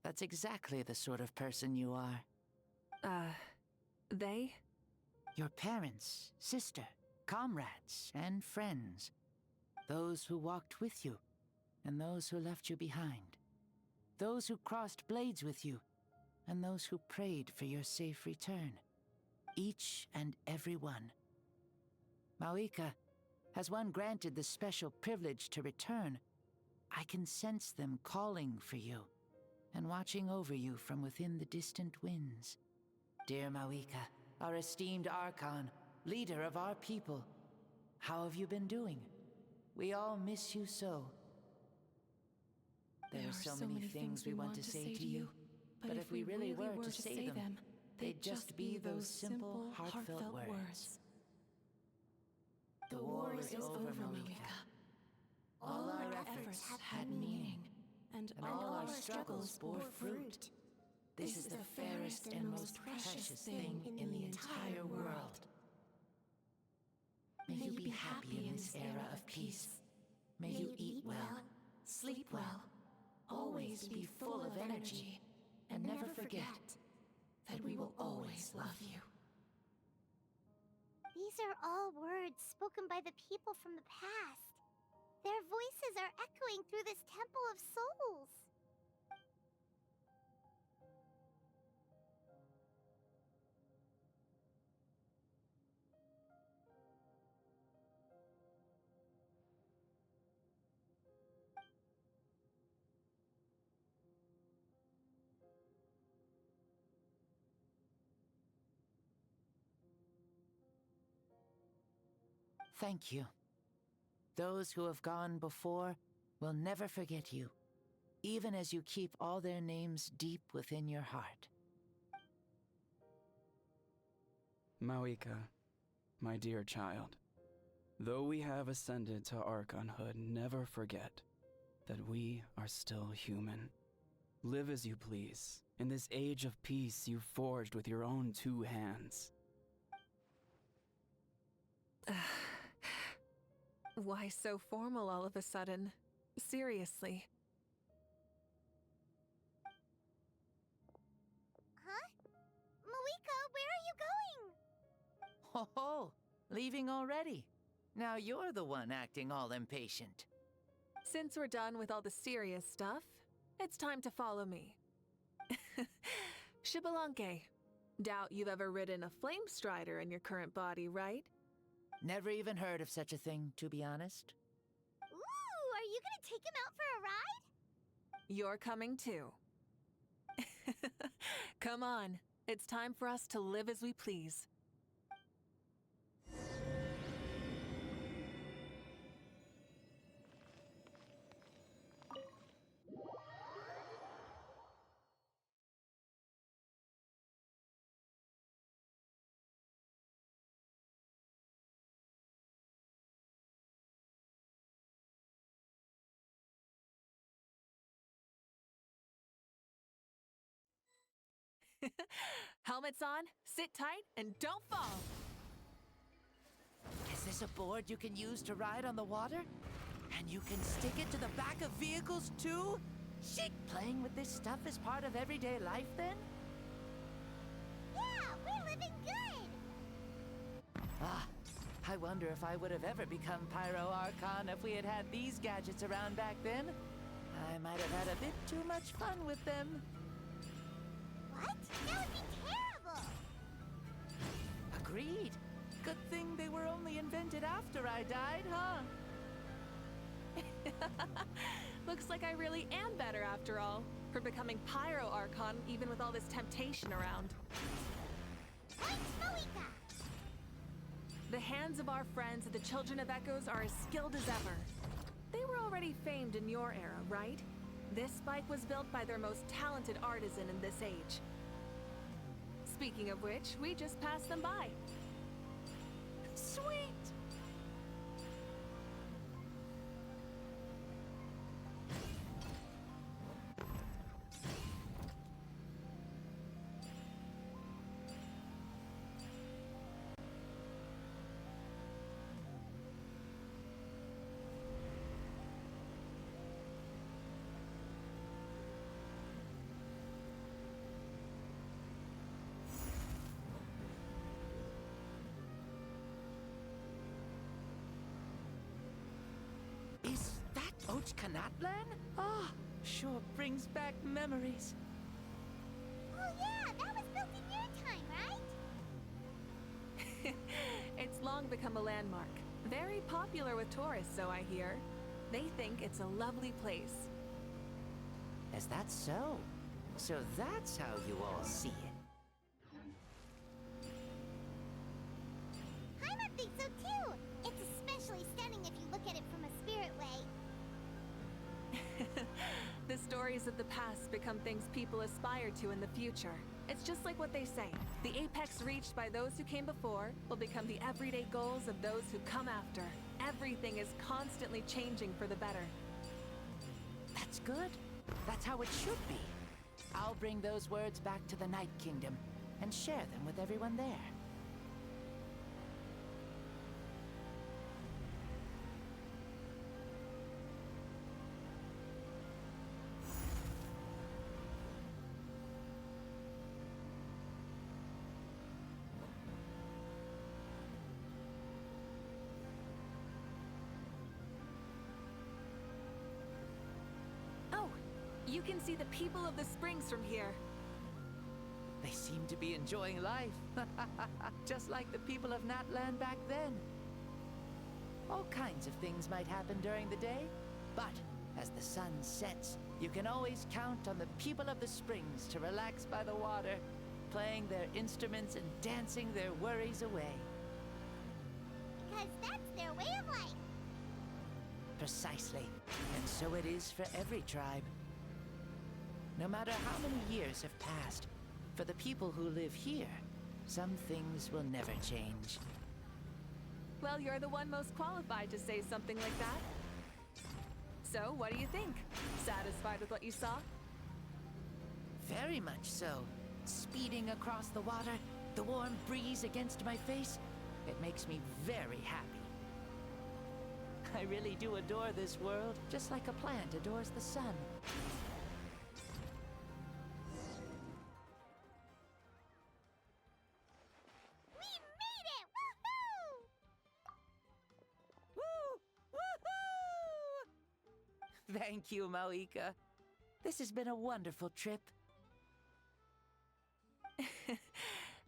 That's exactly the sort of person you are. They? Your parents, sister, comrades, and friends. Those who walked with you, and those who left you behind. Those who crossed blades with you, and those who prayed for your safe return. Each and every one. Maika, has one granted the special privilege to return, I can sense them calling for you, and watching over you from within the distant winds. Dear Maika, our esteemed Archon, leader of our people, how have you been doing? We all miss you so. There are so many things we want to say to you, but if we really were to say them, they'd just be those simple, heartfelt words. The war is over, Maika. All our efforts had meaning, and all our struggles bore fruit. This is the fairest dearest and most precious thing in the entire world. May you be happy in this era of peace. May you eat well, sleep well, always be full of energy, and never forget that we will always love you. These are all words spoken by the people from the past. Their voices are echoing through this Temple of Souls. Thank you. Those who have gone before will never forget you, even as you keep all their names deep within your heart. Mawika, my dear child, though we have ascended to Archonhood, never forget that we are still human. Live as you please, in this age of peace you forged with your own 2 hands. Why so formal all of a sudden? Seriously. Huh? Mawika, where are you going? Ho ho! Leaving already? Now you're the one acting all impatient. Since we're done with all the serious stuff, it's time to follow me. Xbalanque. Doubt you've ever ridden a flame strider in your current body, right? Never even heard of such a thing, to be honest. Ooh, are you gonna take him out for a ride? You're coming too. Come on, it's time for us to live as we please. Helmets on, sit tight, and don't fall! Is this a board you can use to ride on the water? And you can stick it to the back of vehicles too? Chic! Playing with this stuff is part of everyday life then? Yeah, we're living good! Ah, I wonder if I would have ever become Pyro Archon if we had had these gadgets around back then. I might have had a bit too much fun with them. What? That would be terrible! Agreed. Good thing they were only invented after I died, huh? Looks like I really am better after all, for becoming Pyro Archon even with all this temptation around. Thanks, Mawika! The hands of our friends at the Children of Echoes are as skilled as ever. They were already famed in your era, right? This bike was built by their most talented artisan in this age. Speaking of which, we just passed them by. Sweet! Is that Natlan? Ah, sure brings back memories. Oh yeah, that was built in your time, right? It's long become a landmark. Very popular with tourists, so I hear. They think it's a lovely place. Is that so? So that's how you all see it. Paimon thinks so too! It's especially stunning if you look at it from a spirit way. The stories of the past become things people aspire to in the future. It's just like what they say. The apex reached by those who came before will become the everyday goals of those who come after. Everything is constantly changing for the better. That's good. That's how it should be. I'll bring those words back to the Night Kingdom and share them with everyone there. Oh, you can see the people of the springs from here. They seem to be enjoying life. Just like the people of Natlan back then. All kinds of things might happen during the day, but as the sun sets, you can always count on the people of the springs to relax by the water, playing their instruments and dancing their worries away. Because that's their way of life. Precisely. And so it is for every tribe. No matter how many years have passed, for the people who live here, some things will never change. Well, you're the one most qualified to say something like that. So, what do you think? Satisfied with what you saw? Very much so. Speeding across the water, the warm breeze against my face, it makes me very happy. I really do adore this world, just like a plant adores the sun. Thank you, Mauika. This has been a wonderful trip.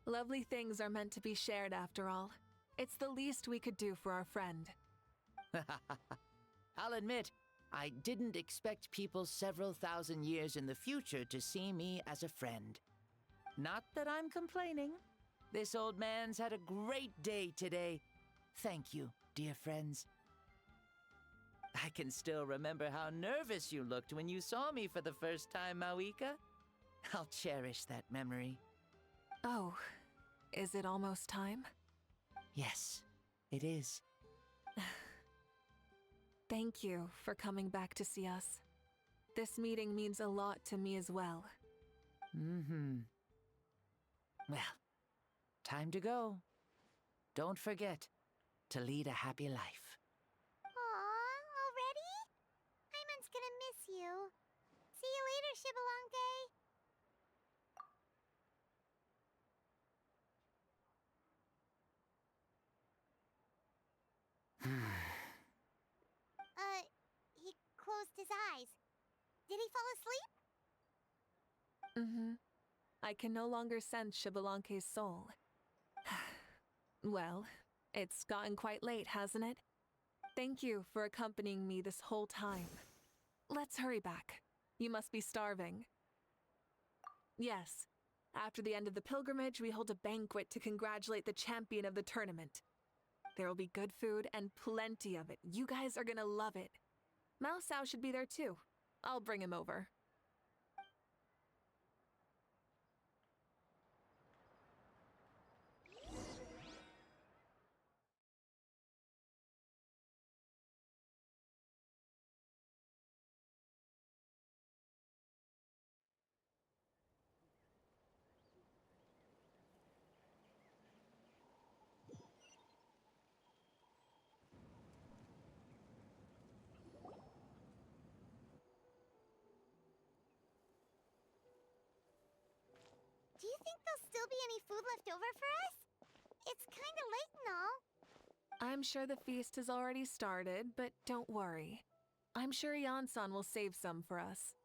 Lovely things are meant to be shared after all. It's the least we could do for our friend. I'll admit, I didn't expect people several thousand years in the future to see me as a friend. Not that I'm complaining. This old man's had a great day today. Thank you, dear friends. I can still remember how nervous you looked when you saw me for the first time, Mauika. I'll cherish that memory. Oh, is it almost time? Yes, it is. Thank you for coming back to see us. This meeting means a lot to me as well. Mm-hmm. Well, time to go. Don't forget to lead a happy life. Aw, already? Hyman's gonna miss you. See you later, Shibalonke. He closed his eyes. Did he fall asleep? Mm-hmm. I can no longer sense Shibalonke's soul. Well, it's gotten quite late, hasn't it? Thank you for accompanying me this whole time. Let's hurry back. You must be starving. Yes. After the end of the pilgrimage, we hold a banquet to congratulate the champion of the tournament. There will be good food and plenty of it. You guys are gonna love it. Mao Sao should be there too. I'll bring him over. Do you think there'll still be any food left over for us? It's kinda late and all. I'm sure the feast has already started, but don't worry. I'm sure Yansan will save some for us.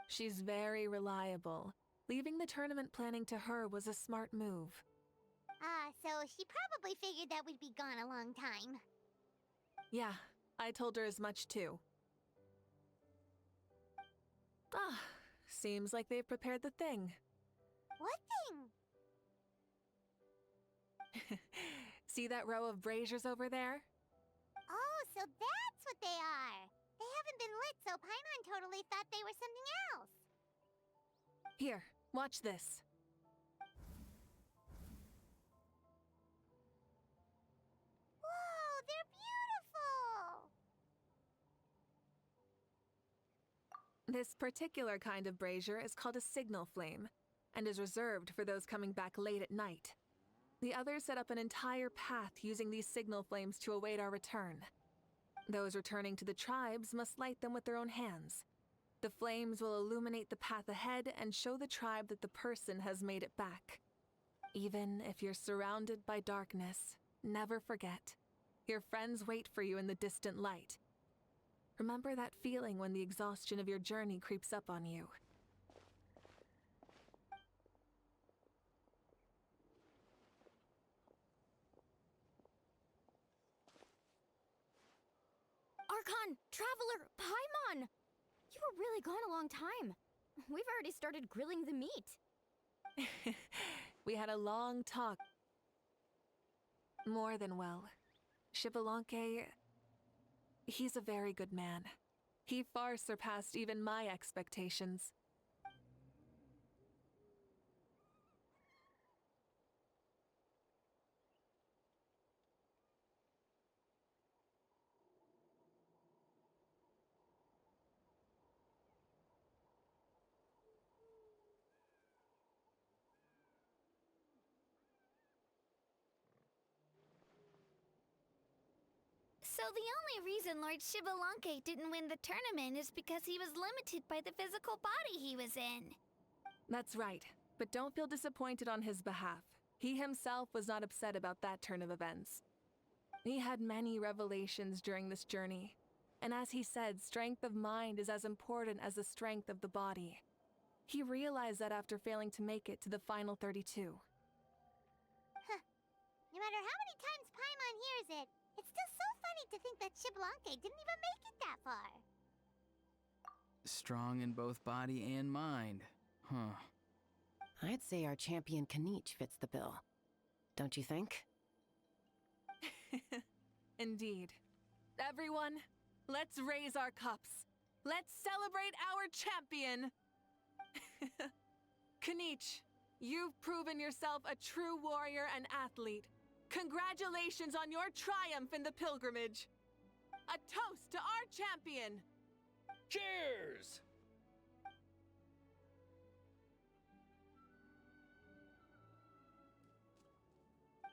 She's very reliable. Leaving the tournament planning to her was a smart move. So she probably figured that we'd be gone a long time. Yeah, I told her as much too. Ah, seems like they've prepared the thing. What thing? See that row of braziers over there? Oh, so that's what they are. They haven't been lit, so Paimon totally thought they were something else. Here, watch this. Whoa, they're beautiful! This particular kind of brazier is called a signal flame, and is reserved for those coming back late at night. The others set up an entire path using these signal flames to await our return. Those returning to the tribes must light them with their own hands. The flames will illuminate the path ahead and show the tribe that the person has made it back. Even if you're surrounded by darkness, never forget, your friends wait for you in the distant light. Remember that feeling when the exhaustion of your journey creeps up on you. Archon! Traveler! Paimon! You were really gone a long time. We've already started grilling the meat. We had a long talk. More than well. Xbalanque, he's a very good man. He far surpassed even my expectations. So the only reason Lord Xbalanque didn't win the tournament is because he was limited by the physical body he was in. That's right, but don't feel disappointed on his behalf. He himself was not upset about that turn of events. He had many revelations during this journey, and as he said, strength of mind is as important as the strength of the body. He realized that after failing to make it to the final 32. No matter how many times Paimon hears it, it's still so funny to think that Xbalanque didn't even make it that far. Strong in both body and mind. Huh. I'd say our champion Kanich fits the bill. Don't you think? Indeed. Everyone, let's raise our cups. Let's celebrate our champion! Kanich, you've proven yourself a true warrior and athlete. Congratulations on your triumph in the pilgrimage. A toast to our champion! Cheers!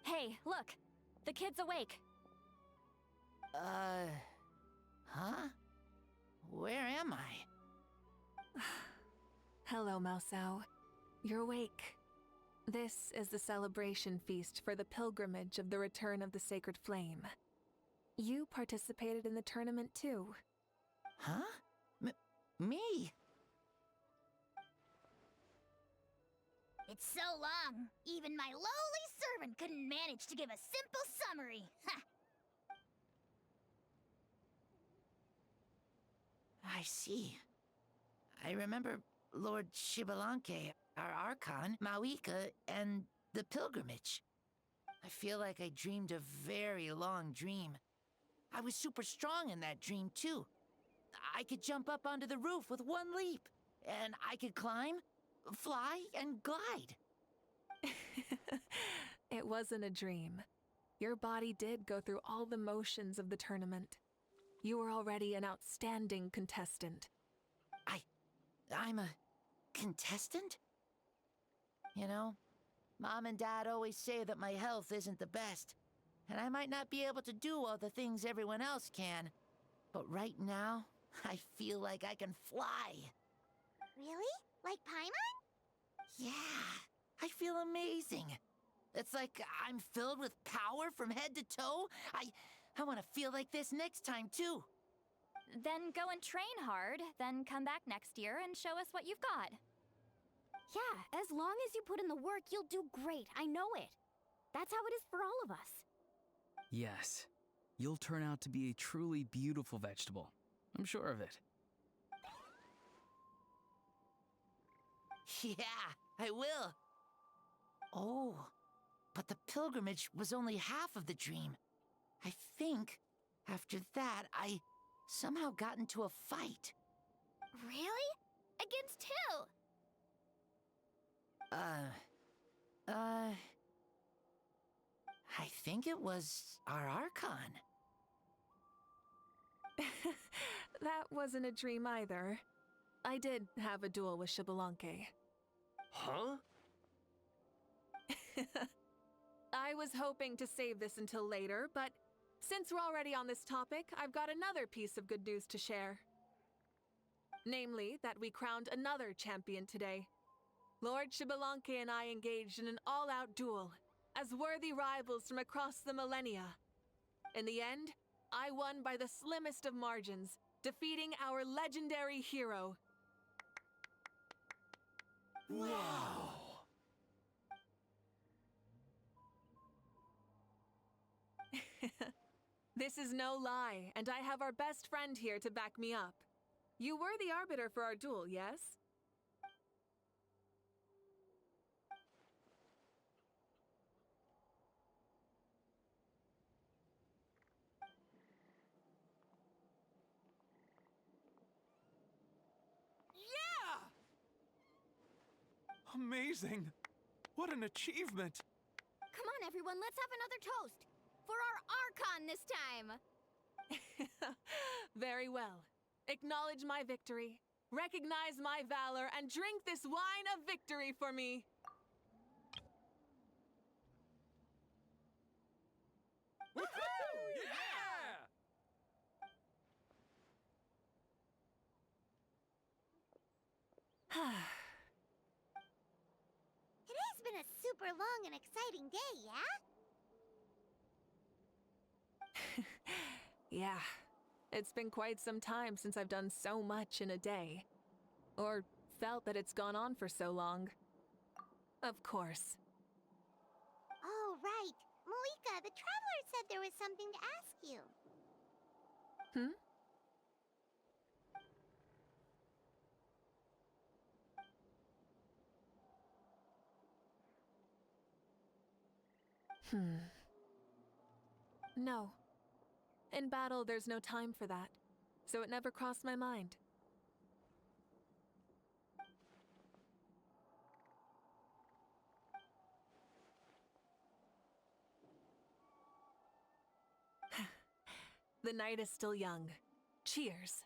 Hey, look! The kid's awake. Huh? Where am I? Hello, Mausau. You're awake. This is the celebration feast for the pilgrimage of the return of the sacred flame. You participated in the tournament too. Huh? Me? It's so long, even my lowly servant couldn't manage to give a simple summary. Ha! I see. I remember Lord Xbalanque, our Archon, Mawika, and the pilgrimage. I feel like I dreamed a very long dream. I was super strong in that dream, too. I could jump up onto the roof with one leap, and I could climb, fly, and glide. It wasn't a dream. Your body did go through all the motions of the tournament. You were already an outstanding contestant. I'm a contestant? You know, Mom and Dad always say that my health isn't the best, and I might not be able to do all the things everyone else can. But right now, I feel like I can fly. Really? Like Paimon? Yeah, I feel amazing. It's like I'm filled with power from head to toe. I want to feel like this next time, too. Then go and train hard, then come back next year and show us what you've got. Yeah, as long as you put in the work, you'll do great. I know it. That's how it is for all of us. Yes. You'll turn out to be a truly beautiful vegetable. I'm sure of it. Yeah, I will. Oh, but the pilgrimage was only half of the dream. I think, after that, I somehow got into a fight. Really? Against who? I think it was our Archon. That wasn't a dream either. I did have a duel with Xbalanque. Huh? I was hoping to save this until later, but since we're already on this topic, I've got another piece of good news to share. Namely, that we crowned another champion today. Lord Xbalanque and I engaged in an all-out duel, as worthy rivals from across the millennia. In the end, I won by the slimmest of margins, defeating our legendary hero. Wow! This is no lie, and I have our best friend here to back me up. You were the arbiter for our duel, yes? Yeah! Amazing! What an achievement! Come on, everyone, let's have another toast. For our Archon this time! Very well. Acknowledge my victory, recognize my valor, and drink this wine of victory for me. Woohoo! Yeah! Today's been a super long and exciting day, yeah? Yeah, it's been quite some time since I've done so much in a day. Or felt that it's gone on for so long. Of course. Oh, right. Malika, the Traveler said there was something to ask you. Hmm? No. In battle, there's no time for that, so it never crossed my mind. The night is still young. Cheers.